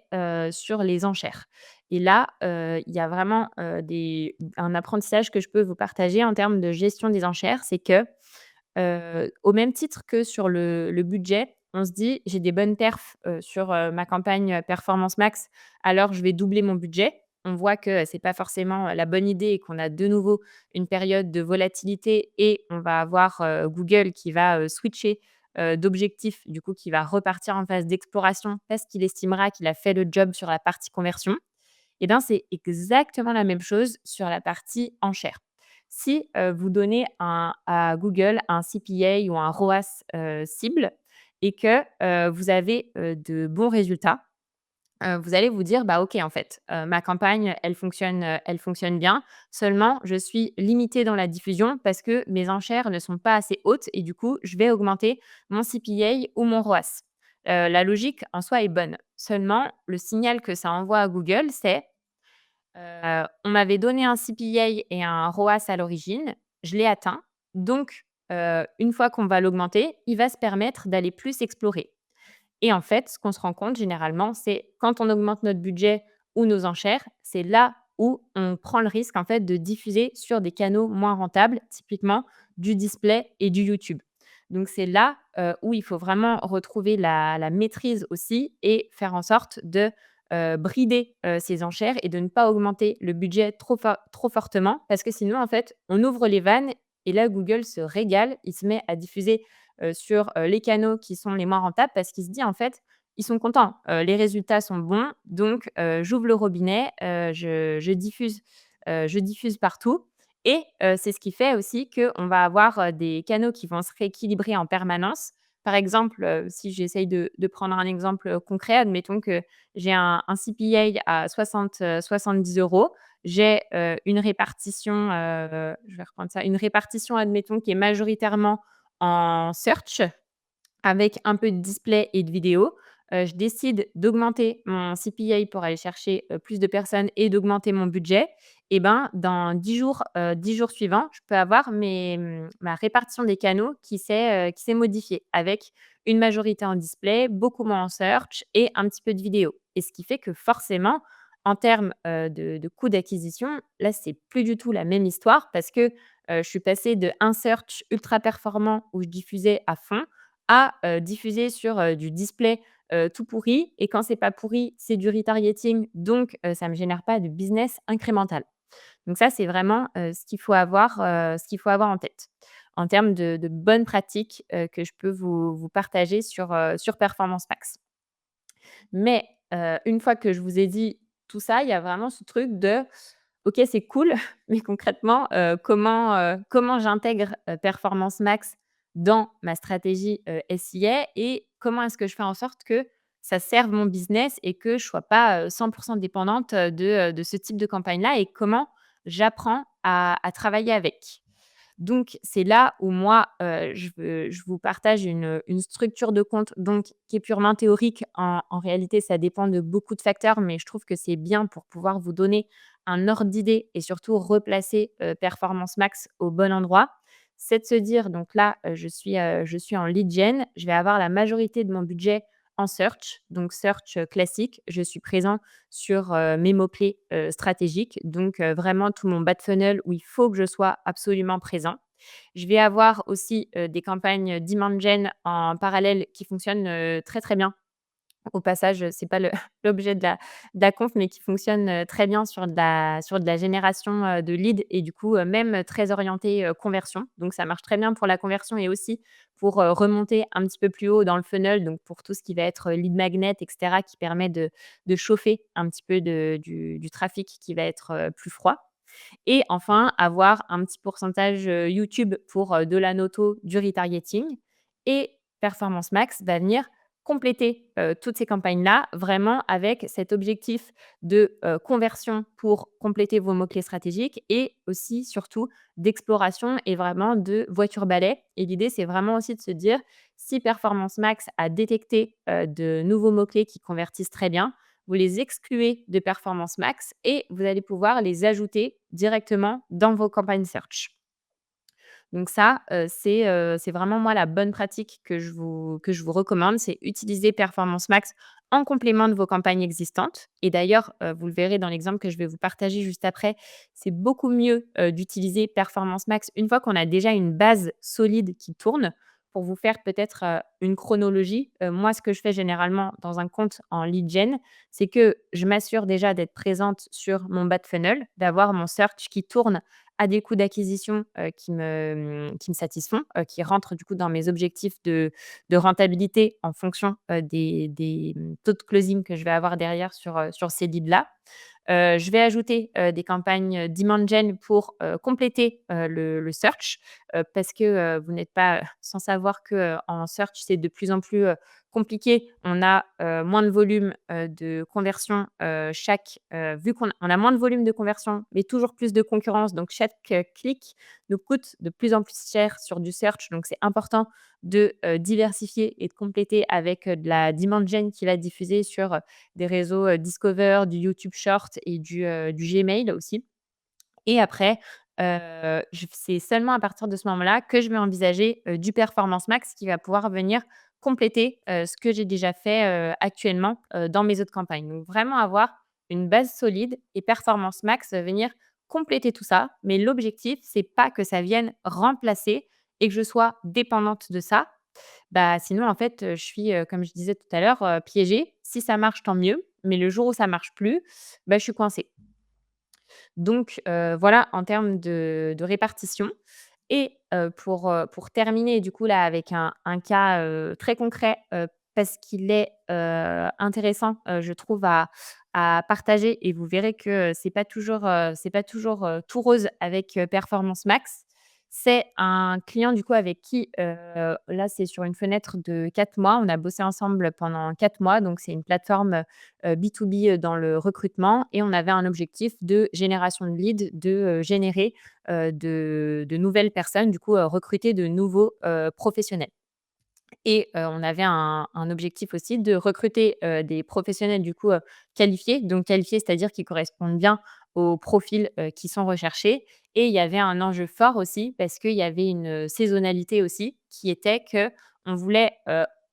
A: sur les enchères. Et là, il y a vraiment, un apprentissage que je peux vous partager en termes de gestion des enchères. C'est que, au même titre que sur le budget, on se dit: «J'ai des bonnes perfs, sur, ma campagne, Performance Max, alors je vais doubler mon budget». On voit que c'est pas forcément, la bonne idée et qu'on a de nouveau une période de volatilité et on va avoir, Google qui va, switcher, d'objectif, du coup qui va repartir en phase d'exploration parce qu'il estimera qu'il a fait le job sur la partie conversion. Et ben, c'est exactement la même chose sur la partie enchères. Si, vous donnez à Google un CPA ou un ROAS, cible et que, vous avez, de bons résultats, vous allez vous dire: «Bah, OK, en fait, ma campagne, elle fonctionne bien. Seulement, je suis limitée dans la diffusion parce que mes enchères ne sont pas assez hautes et du coup, je vais augmenter mon CPA ou mon ROAS». La logique en soi est bonne. Seulement, le signal que ça envoie à Google, c'est on m'avait donné un CPA et un ROAS à l'origine, je l'ai atteint, donc une fois qu'on va l'augmenter, il va se permettre d'aller plus explorer. Et en fait, ce qu'on se rend compte généralement, c'est quand on augmente notre budget ou nos enchères, c'est là où on prend le risque en fait de diffuser sur des canaux moins rentables, typiquement du display et du YouTube. Donc c'est là, où il faut vraiment retrouver la maîtrise aussi et faire en sorte de, brider, ses enchères et de ne pas augmenter le budget trop fortement parce que sinon en fait, on ouvre les vannes et là Google se régale. Il se met à diffuser sur, les canaux qui sont les moins rentables parce qu'il se dit en fait: «Ils sont contents, les résultats sont bons donc j'ouvre le robinet, je diffuse partout» et c'est ce qui fait aussi qu'on va avoir, des canaux qui vont se rééquilibrer en permanence. Par exemple, si j'essaye de prendre un exemple, concret, admettons que j'ai un CPA à 70 €. J'ai, une répartition, je vais reprendre ça, une répartition admettons qui est majoritairement en search avec un peu de display et de vidéo. Je décide d'augmenter mon CPA pour aller chercher, plus de personnes et d'augmenter mon budget et ben, dans 10 jours suivants, je peux avoir ma répartition des canaux qui s'est modifiée avec une majorité en display, beaucoup moins en search et un petit peu de vidéo et ce qui fait que forcément, en termes, de coût d'acquisition, là, c'est plus du tout la même histoire parce que, je suis passée de un search ultra performant où je diffusais à fond à, diffuser sur, du display, tout pourri et quand c'est pas pourri, c'est du retargeting donc ça me génère pas de business incrémental. Donc ça, c'est vraiment, ce qu'il faut avoir en tête. En termes de bonnes pratiques, que je peux vous partager sur Performance Max. Mais une fois que je vous ai dit tout ça, il y a vraiment ce truc de: «OK, c'est cool, mais concrètement, comment j'intègre, Performance Max dans ma stratégie, SIA et comment est-ce que je fais en sorte que ça serve mon business et que je sois pas, 100 dépendante, de ce type de campagne-là et comment j'apprends à travailler avec. Donc c'est là où moi, je vous partage une structure de compte donc qui est purement théorique. En réalité, ça dépend de beaucoup de facteurs, mais je trouve que c'est bien pour pouvoir vous donner un ordre d'idée et surtout replacer, Performance Max au bon endroit. C'est de se dire donc là, je suis en lead gen, je vais avoir la majorité de mon budget en search, donc search, classique. Je suis présent sur, mes mots-clés, stratégiques, donc vraiment tout mon bas de funnel où il faut que je sois absolument présent. Je vais avoir aussi, des campagnes demand gen en parallèle qui fonctionnent, très, très bien. Au passage, c'est pas le l'objet de la conf, mais qui fonctionne, très bien sur de la génération, de leads et du coup, même très orienté, conversion. Donc ça marche très bien pour la conversion et aussi pour, remonter un petit peu plus haut dans le funnel, donc pour tout ce qui va être, lead magnet et cetera, qui permet de chauffer un petit peu du trafic qui va être, plus froid. Et enfin, avoir un petit pourcentage, YouTube pour, de la noto, du retargeting et Performance Max va venir compléter, toutes ces campagnes-là, vraiment avec cet objectif de, conversion pour compléter vos mots-clés stratégiques et aussi, surtout, d'exploration et vraiment de voiture-balai et l'idée, c'est vraiment aussi de se dire: si Performance Max a détecté, de nouveaux mots-clés qui convertissent très bien, vous les excluez de Performance Max et vous allez pouvoir les ajouter directement dans vos campagnes search. Donc ça, c'est vraiment moi la bonne pratique que je vous recommande, c'est utiliser Performance Max en complément de vos campagnes existantes et d'ailleurs, vous le verrez dans l'exemple que je vais vous partager juste après, c'est beaucoup mieux, d'utiliser Performance Max une fois qu'on a déjà une base solide qui tourne. Pour vous faire peut-être, une chronologie, moi ce que je fais généralement dans un compte en lead gen, c'est que je m'assure déjà d'être présente sur mon bas de funnel, d'avoir mon search qui tourne à des coûts d'acquisition, qui me satisfont, qui rentrent du coup dans mes objectifs de rentabilité en fonction, des taux de closing que je vais avoir derrière sur ces leads-là. Je vais ajouter, des campagnes demand gen pour, compléter, le search, parce que, vous n'êtes pas, sans savoir que, en search, c'est de plus en plus, compliqué. On a, moins de volume, de conversion, vu qu'on a moins de volume de conversion, mais toujours plus de concurrence, donc chaque, clic nous coûte de plus en plus cher sur du search, donc c'est important de, diversifier et de compléter avec, de la demand gen qui va diffuser sur, des réseaux, Discover, du YouTube Short et du Gmail aussi. Et après, je c'est seulement à partir de ce moment-là que je vais envisager, du Performance Max qui va pouvoir venir compléter, ce que j'ai déjà fait, actuellement, dans mes autres campagnes. Donc vraiment avoir une base solide et Performance Max va venir compléter tout ça. Mais l'objectif, c'est pas que ça vienne remplacer et que je sois dépendante de ça. Bah, sinon en fait, je suis, comme je disais tout à l'heure, piégée. Si ça marche, tant mieux, mais le jour où ça marche plus, bah, je suis coincée. Donc voilà en termes de répartition et pour terminer du coup là avec un cas, très concret, parce qu'il est, intéressant, je trouve à partager et vous verrez que, c'est pas toujours, tout rose avec, Performance Max. C'est un client du coup avec qui, là c'est sur une fenêtre de 4 mois. On a bossé ensemble pendant 4 mois, donc c'est une plateforme, B2B, dans le recrutement et on avait un objectif de génération de leads, de, générer, de nouvelles personnes, du coup, recruter de nouveaux, professionnels. Et on avait un objectif aussi de recruter, des professionnels du coup, qualifiés. Donc qualifiés, c'est-à-dire qui correspondent bien aux profils, qui sont recherchés et il y avait un enjeu fort aussi parce qu'il y avait une, saisonnalité aussi qui était qu'on voulait,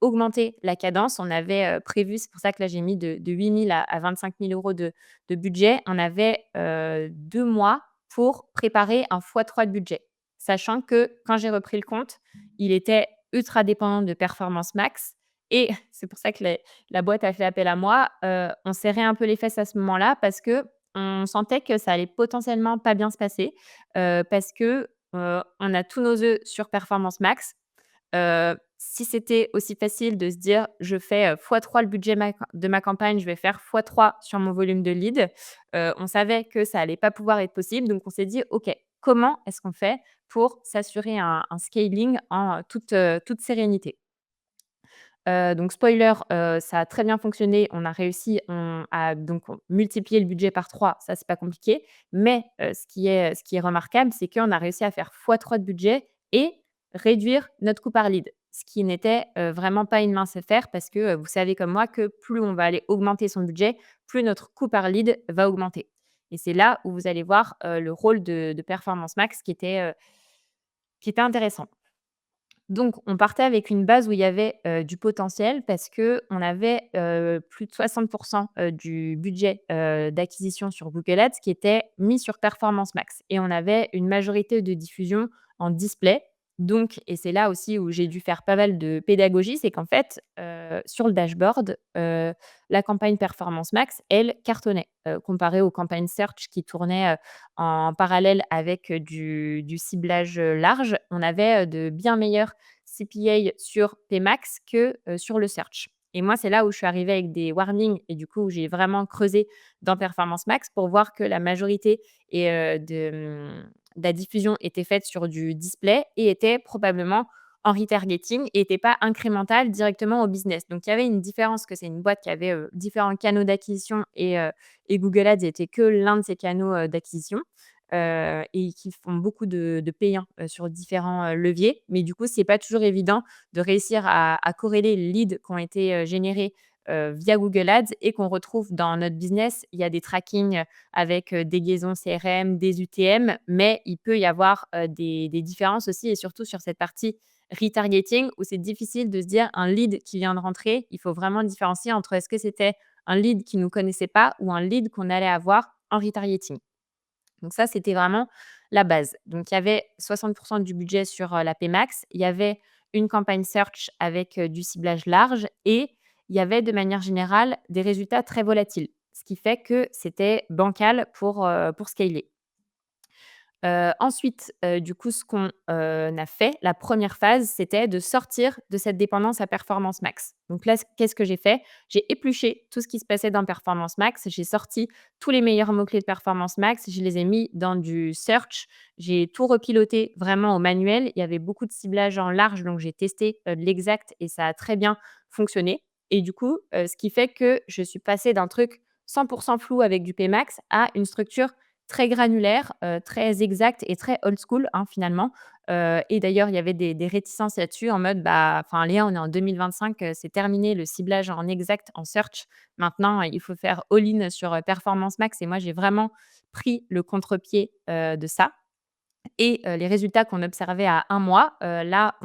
A: augmenter la cadence. On avait, prévu c'est pour ça que là j'ai mis de 8 000 à 25 000 € de budget. On avait, 2 mois pour préparer un fois 3 de budget. Sachant que quand j'ai repris le compte, il était ultra dépendant de Performance Max et c'est pour ça que la boîte a fait appel à moi. On serrait un peu les fesses à ce moment-là parce qu'on sentait que ça allait potentiellement pas bien se passer, parce que, on a tous nos œufs sur Performance Max. Si c'était aussi facile de se dire: «Je fais, x3 le budget de ma campagne, je vais faire x3 sur mon volume de leads», on savait que ça allait pas pouvoir être possible, donc on s'est dit: «OK, comment est-ce qu'on fait pour s'assurer un scaling en toute sérénité?» Donc spoiler, ça a très bien fonctionné. On a réussi, on multiplier le budget par 3, ça c'est pas compliqué. Mais, ce qui est remarquable, c'est qu'on a réussi à faire fois 3 de budget et réduire notre coût par lead. Ce qui n'était, vraiment pas une mince affaire parce que, vous savez comme moi que plus on va aller augmenter son budget, plus notre coût par lead va augmenter. Et c'est là où vous allez voir, le rôle de Performance Max qui était intéressant. Donc, on partait avec une base où il y avait, du potentiel parce qu'on avait, plus de 60 du budget, d'acquisition sur Google Ads qui était mis sur Performance Max et on avait une majorité de diffusion en display. Donc et c'est là aussi où j'ai dû faire pas mal de pédagogie, c'est qu'en fait, sur le dashboard, la campagne Performance Max, elle, cartonnait, comparée aux campagnes search qui tournaient, en parallèle avec, du ciblage, large. On avait, de bien meilleurs CPA sur Pmax que, sur le search et moi, c'est là où je suis arrivée avec des warnings et du coup, où j'ai vraiment creusé dans Performance Max pour voir que la majorité et de la diffusion était faite sur du display et était probablement en retargeting et était pas incrémentale directement au business. Donc il y avait une différence que c'est une boîte qui avait, différents canaux d'acquisition et Google Ads était que l'un de ces canaux, d'acquisition et qui font beaucoup de payants, sur différents, leviers. Mais du coup, c'est pas toujours évident de réussir à corréler les leads qui ont été, générés, via Google Ads et qu'on retrouve dans notre business. Il y a des trackings, avec, des liaisons CRM, des UTM, mais il peut y avoir, des différences aussi et surtout sur cette partie retargeting où c'est difficile de se dire: «Un lead qui vient de rentrer», il faut vraiment différencier entre est-ce que c'était un lead qui nous connaissait pas ou un lead qu'on allait avoir en retargeting. Donc ça, c'était vraiment la base. Donc il y avait 60 du budget sur, la Pmax. Il y avait une campagne search avec, du ciblage large et il y avait de manière générale des résultats très volatiles. Ce qui fait que c'était bancal pour scaler. Ensuite, du coup, ce qu'on, a fait, la première phase, c'était de sortir de cette dépendance à Performance Max. Donc là, qu'est-ce que j'ai fait? J'ai épluché tout ce qui se passait dans Performance Max. J'ai sorti tous les meilleurs mots-clés de Performance Max. Je les ai mis dans du search. J'ai tout repiloté vraiment au manuel. Il y avait beaucoup de ciblage en large, donc j'ai testé, de l'exact et ça a très bien fonctionné et du coup, ce qui fait que je suis passée d'un truc 100 flou avec du Pmax à une structure très granulaire, très exact et très old school, hein, finalement. Et d'ailleurs, il y avait des réticences là-dessus en mode, bah, enfin Léa, on est en 2025, c'est terminé le ciblage en exact en search. Maintenant, il faut faire all-in sur, Performance Max et moi, j'ai vraiment pris le contre-pied, de ça et les résultats qu'on observait à un mois, là,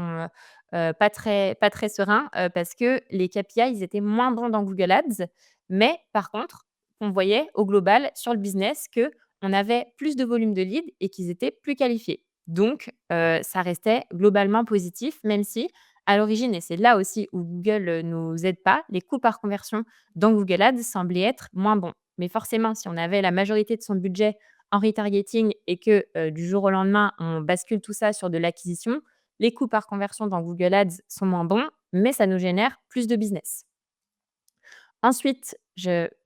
A: pas très serein, parce que les KPI, ils étaient moins bons dans Google Ads. Mais par contre, on voyait au global sur le business que on avait plus de volume de leads et qu'ils étaient plus qualifiés. Donc ça restait globalement positif, même si à l'origine et c'est là aussi où Google, nous aide pas, les coûts par conversion dans Google Ads semblaient être moins bons. Mais forcément, si on avait la majorité de son budget en retargeting et que, du jour au lendemain, on bascule tout ça sur de l'acquisition, les coûts par conversion dans Google Ads sont moins bons, mais ça nous génère plus de business. Ensuite,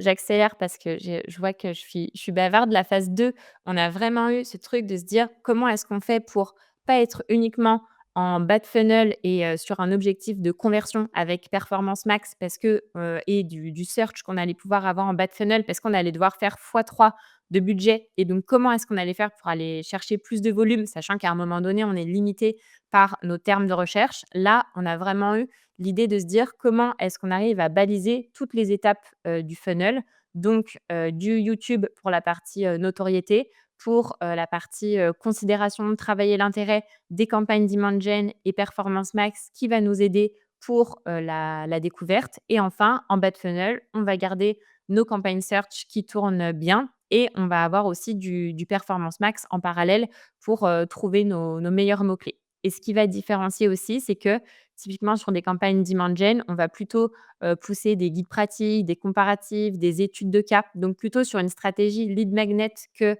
A: j'accélère parce que je vois que je suis bavarde. La phase 2, on a vraiment eu ce truc de se dire: «Comment est-ce qu'on fait pour pas être uniquement en bas de funnel et sur un objectif de conversion avec Performance Max?» parce que, et du search qu'on allait pouvoir avoir en bas de funnel parce qu'on allait devoir faire fois 3 de budget et donc comment est-ce qu'on allait faire pour aller chercher plus de volume, sachant qu'à un moment donné, on est limité par nos termes de recherche. Là, on a vraiment eu l'idée de se dire: «Comment est-ce qu'on arrive à baliser toutes les étapes, du funnel?» Donc du YouTube pour la partie, notoriété, pour, la partie, considération, travailler l'intérêt des campagnes demand gen et Performance Max qui va nous aider pour, la découverte et enfin, en bas de funnel, on va garder nos campagnes search qui tournent bien et on va avoir aussi du Performance Max en parallèle pour, trouver nos meilleurs mots-clés et ce qui va différencier aussi, c'est que typiquement sur des campagnes demand gen, on va plutôt, pousser des guides pratiques, des comparatifs, des études de cas, donc plutôt sur une stratégie lead magnet que,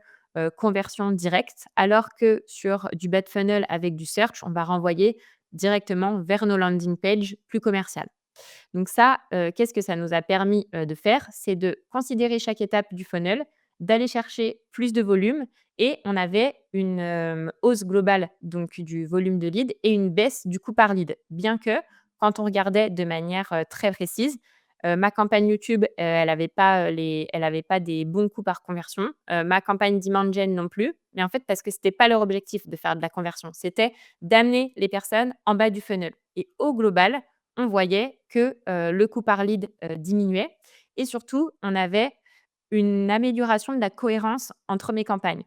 A: conversion directe. Alors que sur du bad funnel avec du search, on va renvoyer directement vers nos landing pages plus commerciales. Donc ça, qu'est-ce que ça nous a permis, de faire? C'est de considérer chaque étape du funnel, d'aller chercher plus de volume et on avait une, hausse globale donc du volume de lead et une baisse du coût par lead. Bien que quand on regardait de manière, très précise, ma campagne YouTube, elle avait pas des bons coûts par conversion, ma campagne demand gen non plus, mais en fait parce que c'était pas leur objectif de faire de la conversion. C'était d'amener les personnes en bas du funnel et au global, on voyait que, le coût par lead, diminuait et surtout, on avait une amélioration de la cohérence entre mes campagnes.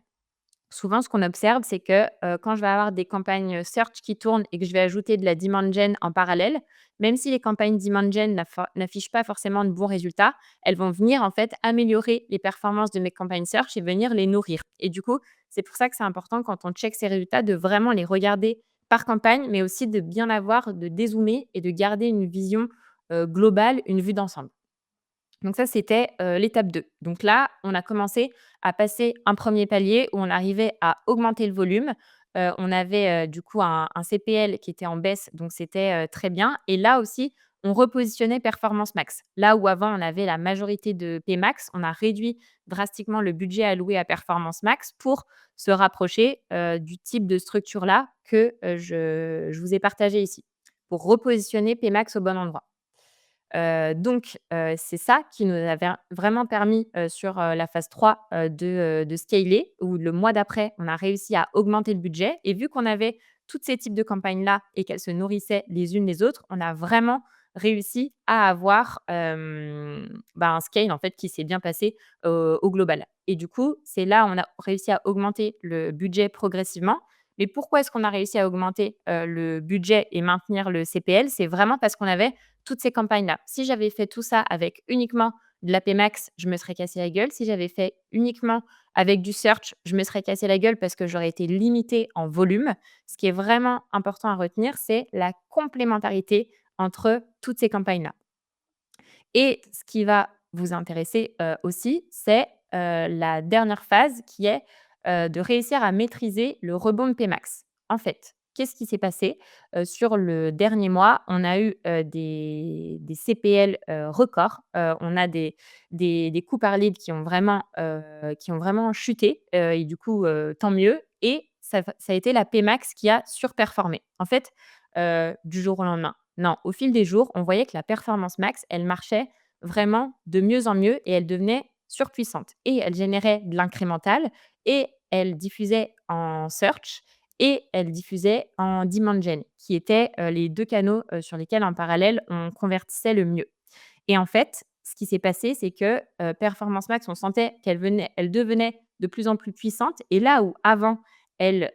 A: Souvent, ce qu'on observe, c'est que, quand je vais avoir des campagnes, search qui tournent et que je vais ajouter de la demand gen en parallèle, même si les campagnes demand gen n'affichent pas forcément de bons résultats, elles vont venir, en fait, améliorer les performances de mes campagnes search et venir les nourrir et du coup, c'est pour ça que c'est important quand on check ces résultats de vraiment les regarder par campagne, mais aussi de bien avoir de dézoomer et de garder une vision, globale, une vue d'ensemble. Donc ça, c'était, l'étape 2. Donc là, on a commencé à passer un premier palier où on arrivait à augmenter le volume. On avait, du coup un CPL qui était en baisse, donc c'était, très bien et là aussi, on repositionnait Performance Max. Là où avant on avait la majorité de Pmax, on a réduit drastiquement le budget alloué à Performance Max pour se rapprocher, du type de structure-là que, je vous ai partagé ici, pour repositionner Pmax au bon endroit. C'est ça qui nous avait vraiment permis, sur, la phase 3, de scaler où le mois d'après, on a réussi à augmenter le budget et vu qu'on avait tous ces types de campagnes-là et qu'elles se nourrissaient les unes les autres, on a vraiment réussi à avoir, un scale en fait qui s'est bien passé, au global et du coup, c'est là, on a réussi à augmenter le budget progressivement. Mais pourquoi est-ce qu'on a réussi à augmenter, le budget et maintenir le CPL? C'est vraiment parce qu'on avait toutes ces campagnes-là. Si j'avais fait tout ça avec uniquement de la Pmax, je me serais cassé la gueule. Si j'avais fait uniquement avec du search, je me serais cassé la gueule parce que j'aurais été limitée en volume. Ce qui est vraiment important à retenir, c'est la complémentarité entre toutes ces campagnes-là. Et ce qui va vous intéresser, aussi, c'est, la dernière phase qui est, de réussir à maîtriser le rebond de Pmax. En fait, qu'est-ce qui s'est passé? Sur le dernier mois, on a eu, des CPL, records. On a des coûts par lead qui ont vraiment chuté, et du coup, tant mieux et ça a été la Pmax qui a surperformé. En fait, du jour au lendemain. Non, au fil des jours, on voyait que la performance max, elle marchait vraiment de mieux en mieux et elle devenait surpuissante et elle générait de l'incrémental et elle diffusait en search et elle diffusait en demand gen, qui étaient, les 2 canaux, sur lesquels en parallèle on convertissait le mieux et en fait, ce qui s'est passé, c'est que, Performance Max, on sentait elle devenait de plus en plus puissante et là où avant elle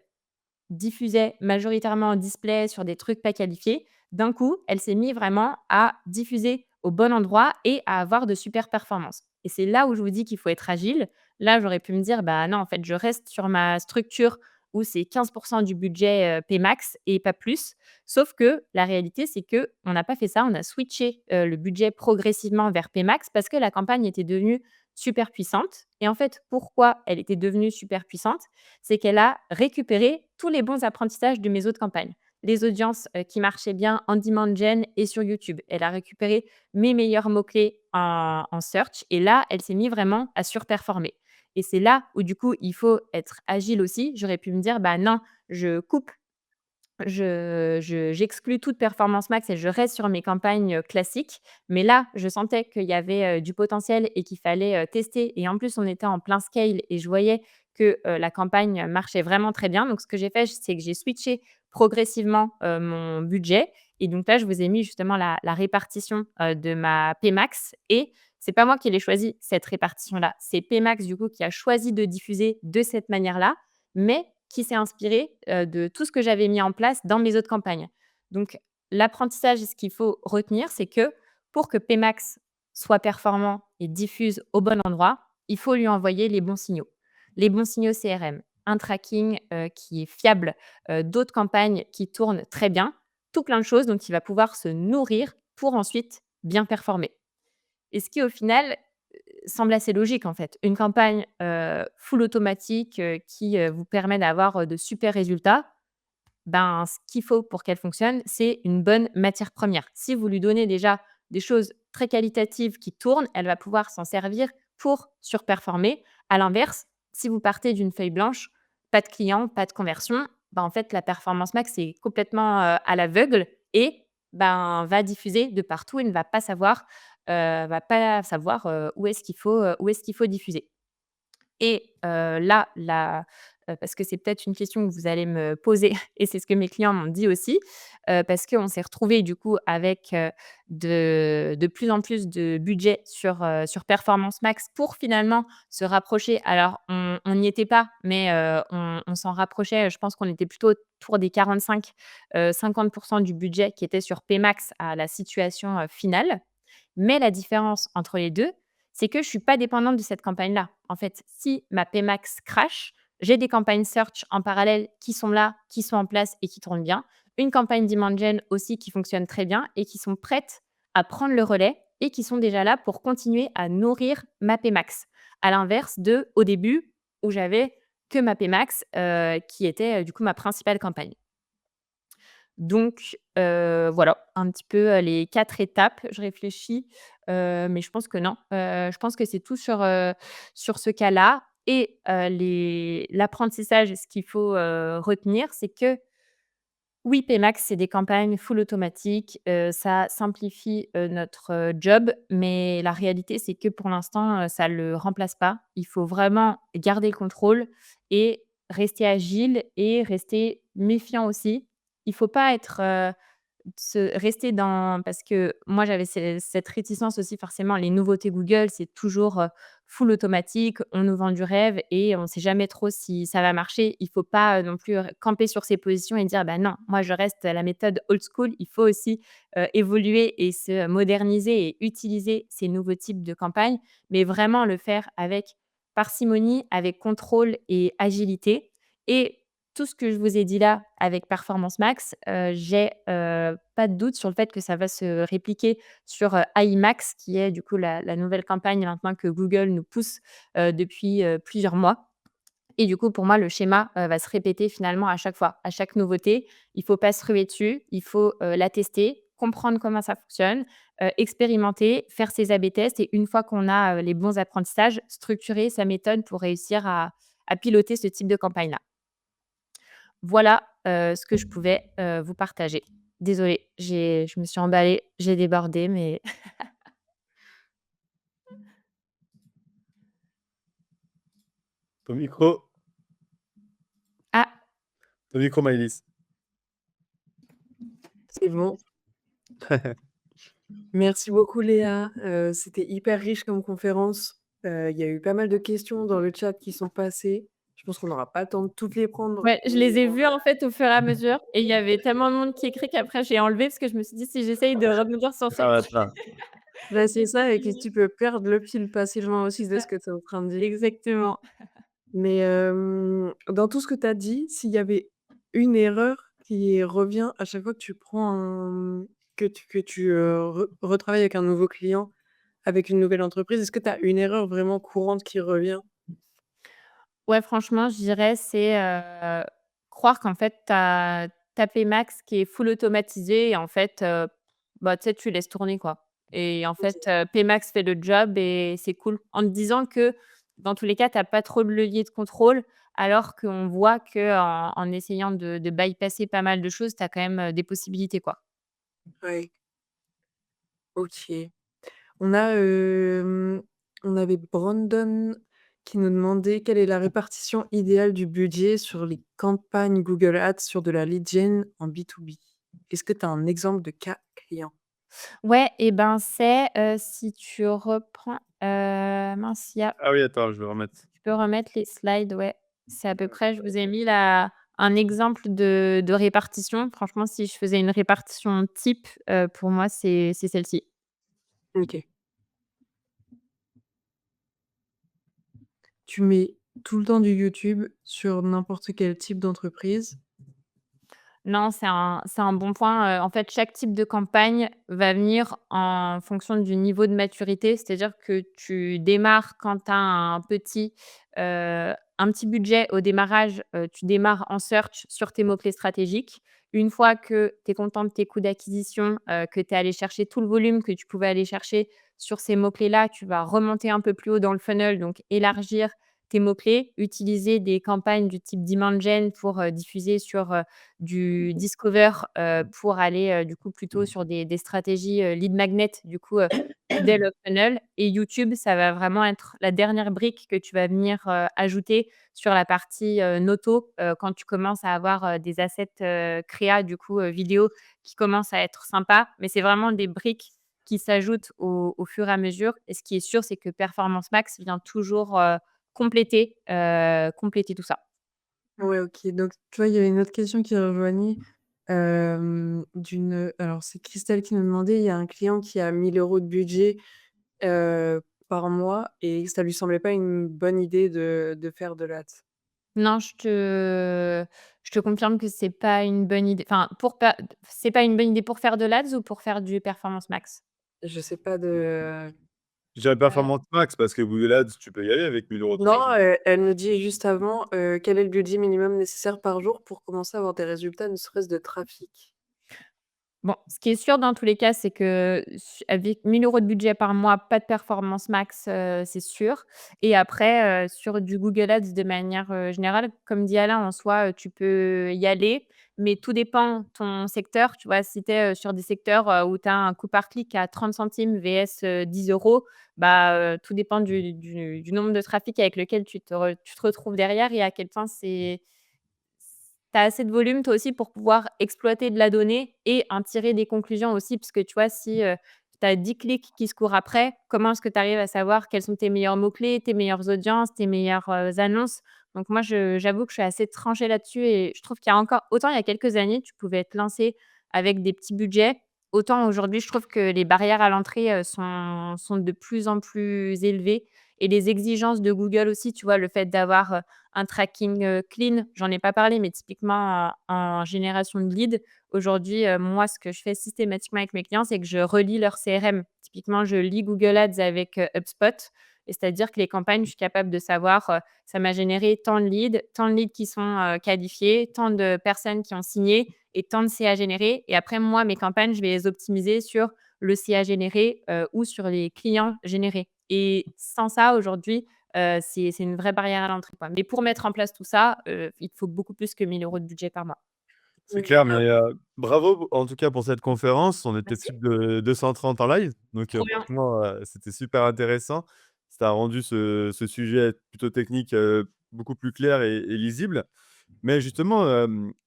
A: diffusait majoritairement en display sur des trucs pas qualifiés. D'un coup, elle s'est mise vraiment à diffuser au bon endroit et à avoir de super performances. Et c'est là où je vous dis qu'il faut être agile. Là, j'aurais pu me dire: «Bah, non, en fait, je reste sur ma structure où c'est 15 du budget, Pmax et pas plus». Sauf que la réalité, c'est que on n'a pas fait ça. On a switché, le budget progressivement vers Pmax parce que la campagne était devenue super puissante et en fait, pourquoi elle était devenue super puissante? C'est qu'elle a récupéré tous les bons apprentissages de mes autres campagnes. Les audiences, qui marchaient bien en demand gen et sur YouTube. Elle a récupéré mes meilleurs mots-clés en search et là, elle s'est mise vraiment à surperformer et c'est là où du coup, il faut être agile aussi. J'aurais pu me dire: «Bah non, je coupe j'exclus toute performance max et je reste sur mes campagnes, classiques. Mais là, je sentais qu'il y avait, du potentiel et qu'il fallait, tester et en plus, on était en plein scale et je voyais que, la campagne marchait vraiment très bien. Donc ce que j'ai fait, c'est que j'ai switché progressivement, mon budget et donc là, je vous ai mis justement la répartition, de ma Pmax et c'est pas moi qui l'ai choisi cette répartition-là. C'est Pmax du coup qui a choisi de diffuser de cette manière-là mais qui s'est inspiré, de tout ce que j'avais mis en place dans mes autres campagnes. Donc l'apprentissage et ce qu'il faut retenir, c'est que pour que Pmax soit performant et diffuse au bon endroit, il faut lui envoyer les bons signaux. Les bons signaux CRM, un tracking, qui est fiable, d'autres campagnes qui tournent très bien, tout plein de choses dont il va pouvoir se nourrir pour ensuite bien performer. Et ce qui, au final, semble assez logique, en fait. Une campagne, full automatique, qui, vous permet d'avoir, de super résultats, ben, ce qu'il faut pour qu'elle fonctionne, c'est une bonne matière première. Si vous lui donnez déjà des choses très qualitatives qui tournent, elle va pouvoir s'en servir pour surperformer. À l'inverse, si vous partez d'une feuille blanche, pas de clients, pas de conversion, ben, en fait, la performance max, c'est complètement, à l'aveugle et ben, va diffuser de partout et ne va pas savoir, où est-ce qu'il faut diffuser. Et là, parce que c'est peut-être une question que vous allez me poser et c'est ce que mes clients m'ont dit aussi, parce qu'on s'est retrouvés du coup avec, de plus en plus de budget sur Performance Max pour finalement se rapprocher. Alors on n'y était pas, mais on s'en rapprochait. Je pense qu'on était plutôt autour des 45, 50 du budget qui était sur Pmax à la situation, finale. Mais la différence entre les 2, c'est que je suis pas dépendante de cette campagne-là. En fait, si ma Pmax crash, j'ai des campagnes search en parallèle qui sont là, qui sont en place et qui tournent bien. Une campagne demand gen aussi qui fonctionne très bien et qui sont prêtes à prendre le relais et qui sont déjà là pour continuer à nourrir ma Pmax. À l'inverse de au début où j'avais que ma Pmax, qui était, du coup ma principale campagne. Donc voilà, un petit peu, les 4 étapes. Je réfléchis, mais je pense que non. Je pense que c'est tout sur ce cas-là et l'apprentissage, ce qu'il faut, retenir, c'est que oui, Pmax, c'est des campagnes full automatiques, ça simplifie, notre, job, mais la réalité, c'est que pour l'instant, ça le remplace pas. Il faut vraiment garder le contrôle et rester agile et rester méfiant aussi. Il faut pas être, se rester dans parce que moi, j'avais cette réticence aussi forcément, les nouveautés Google, c'est toujours, full automatique, on nous vend du rêve et on ne sait jamais trop si ça va marcher. Il faut pas, non plus camper sur ses positions et dire: «Bah, non, moi je reste à la méthode old school». Il faut aussi, évoluer et se moderniser et utiliser ces nouveaux types de campagnes, mais vraiment le faire avec parcimonie, avec contrôle et agilité et tout ce que je vous ai dit là avec Performance Max, j'ai, pas de doute sur le fait que ça va se répliquer sur, AI Max qui est du coup la nouvelle campagne maintenant que Google nous pousse, depuis, plusieurs mois et du coup pour moi le schéma, va se répéter finalement à chaque fois. À chaque nouveauté, il faut pas se ruer dessus, il faut, la tester, comprendre comment ça fonctionne, expérimenter, faire ses AB tests et une fois qu'on a, les bons apprentissages, structurer sa méthode pour réussir à piloter ce type de campagne là. Voilà, ce que je pouvais, vous partager. Désolée, je me suis emballée, j'ai débordé, mais
B: Ton micro,
A: ah,
B: ton micro Maëlys.
C: C'est bon. Merci beaucoup Léa, c'était hyper riche comme conférence. Il y a eu pas mal de questions dans le chat qui sont passées. Je pense qu'on n'aura pas le temps de toutes les prendre.
A: ouais, je les ai vus, en fait, au fur et à mesure et il y avait tellement de monde qui écrit qu'après j'ai enlevé parce que je me suis dit: «Si j'essaye de rebondir sur
B: Ça
A: chaque
B: va
A: truc».
B: être là.
C: Bah, c'est ça et que tu peux perdre le fil facilement aussi de ce que tu es en train de dire.
A: Exactement.
C: Mais, dans tout ce que tu as dit, s'il y avait une erreur qui revient à chaque fois que tu prends que tu retravailles avec un nouveau client, avec une nouvelle entreprise, est-ce que tu as une erreur vraiment courante qui revient?
A: Ouais, franchement, je dirais c'est, croire qu'en fait tu as Max qui est full automatisé et en fait, bah, tu sais, tu laisses tourner, quoi et en
C: OK.
A: fait, Pmax fait le job et c'est cool. En te disant que, dans tous les cas, tu as pas trop de levier de contrôle, alors qu'on voit qu'en essayant de bypasser pas mal de choses, tu as quand même, des possibilités, quoi.
C: Ouais, OK. On a, on avait Brandon qui nous demandait quelle est la répartition idéale du budget sur les campagnes Google Ads sur de la lead gen en B2B. Est-ce que tu as un exemple de cas client?
A: Ouais et ben, c'est, si tu reprends, mince, il y a
B: Ah oui, attends, je vais remettre.
A: tu peux remettre les slides, ouais. C'est à peu près je vous ai mis là un exemple de répartition. Franchement, si je faisais une répartition type, pour moi, c'est celle-ci.
C: OK. Tu mets tout le temps du YouTube sur n'importe quel type d'entreprise?
A: Non, c'est un bon point, en fait, chaque type de campagne va venir en fonction du niveau de maturité. C'est-à-dire que tu démarres quand tu as un petit budget au démarrage, tu démarres en search sur tes mots-clés stratégiques. Une fois que tu es content de tes coûts d'acquisition, que tu es allé chercher tout le volume que tu pouvais aller chercher sur ces mots-clés-là, tu vas remonter un peu plus haut dans le funnel, donc élargir tes mots-clés, utiliser des campagnes du type demand gen pour, diffuser sur, du discover, pour aller, du coup, plutôt sur des stratégies, lead magnet, du coup, middle of funnel et YouTube, ça va vraiment être la dernière brique que tu vas venir, ajouter sur la partie, noto, quand tu commences à avoir, des assets, créa, du coup, vidéo qui commencent à être sympas. Mais c'est vraiment des briques qui s'ajoutent au fur et à mesure et ce qui est sûr, c'est que Performance Max vient toujours, compléter tout ça.
C: Ouais, OK. Donc, tu vois, il y avait une autre question qui rejoignait, alors c'est Christelle qui nous demandait, il y a un client qui a 1 000 € de budget, par mois et ça lui semblait pas une bonne idée de faire de l'ads.
A: Non, je te confirme que c'est pas une bonne idée. Enfin, pour pa c'est pas une bonne idée pour faire de l'Ads ou pour faire du Performance Max?
C: Je sais pas de
B: Je dirais
A: Heu,
B: Performance Max parce que Google Ads, tu peux y aller avec 1 000 € de
C: non,
B: budget.
C: elle nous dit juste avant, quel est le budget minimum nécessaire par jour pour commencer à avoir des résultats, ne serait-ce de trafic?
A: Bon, ce qui est sûr dans tous les cas, c'est que avec 1 000 € de budget par mois, pas de Performance Max, c'est sûr et après, sur du Google Ads de manière, générale, comme dit Alain, en soi, tu peux y aller, mais tout dépend ton secteur. Tu vois, si tu es, sur des secteurs, où tu as un coût par clic à 30 centimes vs, 10 €, bah, tout dépend du nombre de trafic avec lequel tu te retrouves derrière et à quel point tu as assez de volume toi aussi pour pouvoir exploiter de la donnée et en tirer des conclusions aussi. Parce que tu vois, si, tu as 10 clics qui se courent après, comment est-ce que tu arrives à savoir quels sont tes meilleurs mots-clés, tes meilleures audiences, tes meilleures, annonces? Donc moi, j'avoue que je suis assez tranchée là-dessus et je trouve qu'il y a encore autant il y a quelques années, tu pouvais te lancer avec des petits budgets, autant aujourd'hui, je trouve que les barrières à l'entrée, sont de plus en plus élevées et les exigences de Google aussi, tu vois? Le fait d'avoir, un tracking, clean, j'en ai pas parlé, mais typiquement, en génération de leads, aujourd'hui, moi, ce que je fais systématiquement avec mes clients, c'est que je relis leur CRM. Typiquement, je lis Google Ads avec, HubSpot et c'est-à-dire que les campagnes, je suis capable de savoir, ça m'a généré tant de leads qui sont, qualifiés, tant de personnes qui ont signé et tant de CA générés et après moi, mes campagnes, je vais les optimiser sur le CA généré, ou sur les clients générés et sans ça, aujourd'hui, c'est une vraie barrière à l'entrée, quoi. Mais pour mettre en place tout ça, il te faut beaucoup plus que 1 000 € de budget par mois.
B: C'est
C: OK.
B: clair, mais bravo en tout cas pour cette conférence. On était
A: Merci.
B: plus de 230 en live, donc
A: Trop bien.
B: franchement, c'était super intéressant. Ça a rendu ce sujet plutôt technique, beaucoup plus clair et lisible. Mais justement,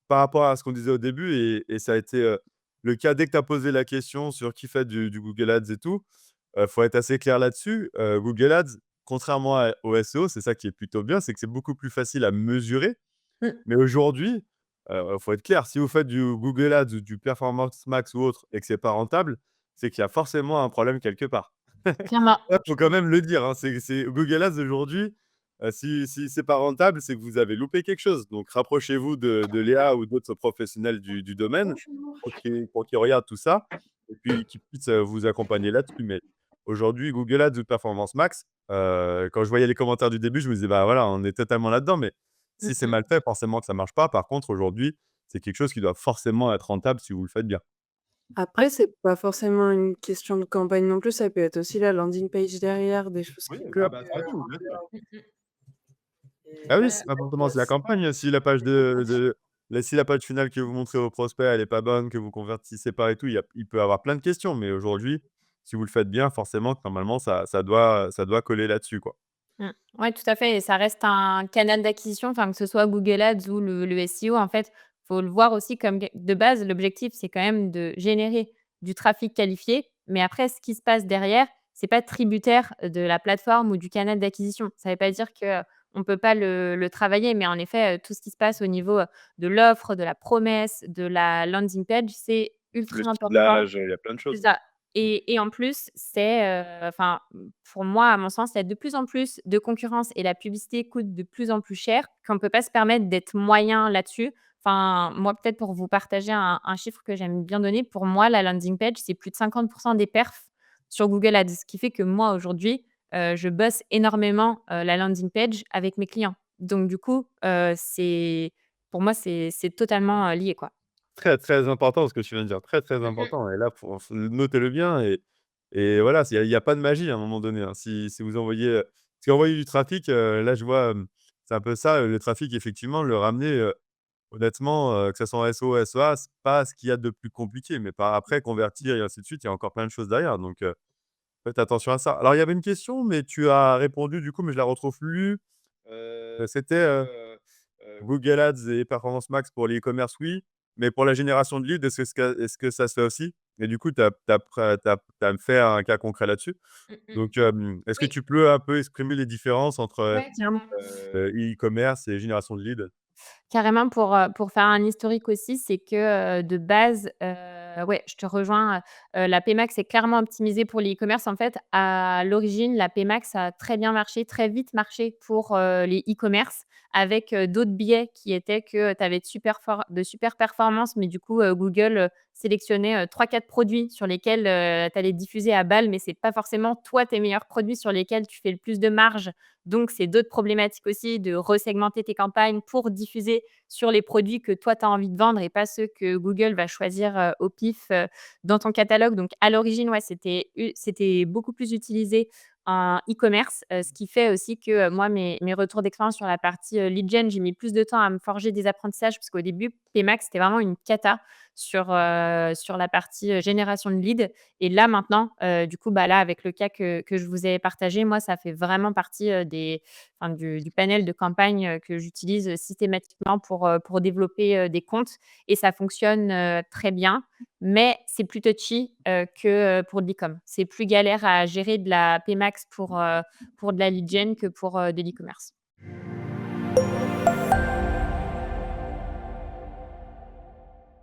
B: par rapport à ce qu'on disait au début et ça a été, le cas dès que tu as posé la question sur qui fait du Google Ads et tout, faut être assez clair là-dessus. Google Ads, contrairement au SEO, c'est ça qui est plutôt bien, c'est que c'est beaucoup plus facile à mesurer.
C: Mmh.
B: Mais aujourd'hui, faut être clair, si vous faites du Google Ads ou du Performance Max ou autre et que c'est pas rentable, c'est qu'il y a forcément un problème quelque part.
A: Clairement.
B: Ça, faut quand même le dire, hein, c'est Google Ads aujourd'hui, si c'est pas rentable, c'est que vous avez loupé quelque chose. Donc rapprochez-vous de Léa ou d'autres professionnels du domaine pour qu'ils regardent tout ça et puis qu'ils puissent, vous accompagner là-dessus. Mais aujourd'hui, Google Ads ou Performance Max, quand je voyais les commentaires du début, je me disais: «Bah, voilà, on est totalement là-dedans», mais si
C: Mmh
B: c'est
C: mh.
B: mal fait, forcément que ça marche pas. Par contre, aujourd'hui, c'est quelque chose qui doit forcément être rentable si vous le faites bien.
C: Après, c'est pas forcément une question de campagne non plus, ça peut être aussi la landing page derrière, des choses
B: Oui,
C: qui
B: ah
C: bloquent,
B: bah, ça tout, bien sûr.
A: Mmh mh.
B: Ah oui, c'est pas forcément c'est la campagne. Si la page si la page finale que vous montrez aux prospects, elle est pas bonne, que vous convertissez pas et tout, il peut y avoir plein de questions. Mais aujourd'hui, si vous le faites bien, forcément que normalement ça doit coller là-dessus, quoi.
A: Mmh. Ouais, tout à fait et ça reste un canal d'acquisition, enfin, que ce soit Google Ads ou le SEO, en fait, faut le voir aussi comme de base, l'objectif, c'est quand même de générer du trafic qualifié, mais après ce qui se passe derrière, c'est pas tributaire de la plateforme ou du canal d'acquisition. Ça veut pas dire que on peut pas le travailler, mais en effet, tout ce qui se passe au niveau, de l'offre, de la promesse, de la landing page, c'est
B: Le
A: ultra important.
B: ciblage, il y a plein de
A: C'est
B: choses.
A: ça et en plus, c'est, enfin, pour moi, à mon sens, il y a de plus en plus de concurrence et la publicité coûte de plus en plus cher, qu'on ne peut pas se permettre d'être moyen là-dessus. Enfin, moi, peut-être pour vous partager un chiffre que j'aime bien donner, pour moi, la landing page, c'est plus de 50 des perfs sur Google Ads. Ce qui fait que moi, aujourd'hui, je bosse énormément, la landing page avec mes clients. Donc du coup, c'est pour moi, c'est totalement, lié, quoi.
B: Très, très important ce que tu viens de dire, très, très
A: Mmh mh.
B: important et là, faut notez-le bien et voilà, il y a pas de magie à un moment donné, hein. Si vous envoyez, Parce qu'envoyer du trafic, là, je vois, c'est un peu ça, le trafic, effectivement, le ramener, honnêtement, que ça soit en SEO, SEA, c'est pas ce qu'il y a de plus compliqué. Mais par après, convertir et ainsi de suite, il y a encore plein de choses derrière. Donc, faites attention à ça. Alors, il y avait une question, mais tu as répondu du coup, mais je la retrouve plus. C'était, Google Ads et Performance Max pour les e-commerce, oui, mais pour la génération de leads, est-ce que ça se fait aussi? Et du coup, tu as fait un cas concret là-dessus.
A: Mmh mh.
B: Donc, est-ce que
A: Oui,
B: tu peux un peu exprimer les différences entre,
A: ouais, carrément.
B: e-commerce et génération de leads?
A: Carrément pour faire un historique aussi, c'est que, de base, ouais, je te rejoins, la Pmax est clairement optimisée pour le commerce En fait, à l'origine, la Pmax a très bien marché, très vite marché pour, les e-commerce avec, d'autres biais qui étaient que tu avais de super performances, mais du coup, Google, sélectionnait, 3-4 produits sur lesquels, tu allais diffuser à balle, mais c'est pas forcément toi tes meilleurs produits sur lesquels tu fais le plus de marge. Donc c'est d'autres problématiques aussi de resegmenter tes campagnes pour diffuser sur les produits que toi tu as envie de vendre et pas ceux que Google va choisir, au pif, dans ton catalogue. Donc à l'origine, ouais, c'était beaucoup plus utilisé en e-commerce, ce qui fait aussi que, moi mes retours d'expérience sur la partie, lead gen, j'ai mis plus de temps à me forger des apprentissages parce qu'au début, PMax, c'était vraiment une cata sur la partie, génération de leads. Et là maintenant, du coup, bah, là, avec le cas que je vous ai partagé, moi, ça fait vraiment partie, du panel de campagnes, que j'utilise, systématiquement pour développer, des comptes et ça fonctionne, très bien. Mais c'est plus touchy, que, pour de l'e-com. C'est plus galère à gérer de la PMax pour de la lead gen que pour, de l'e-commerce.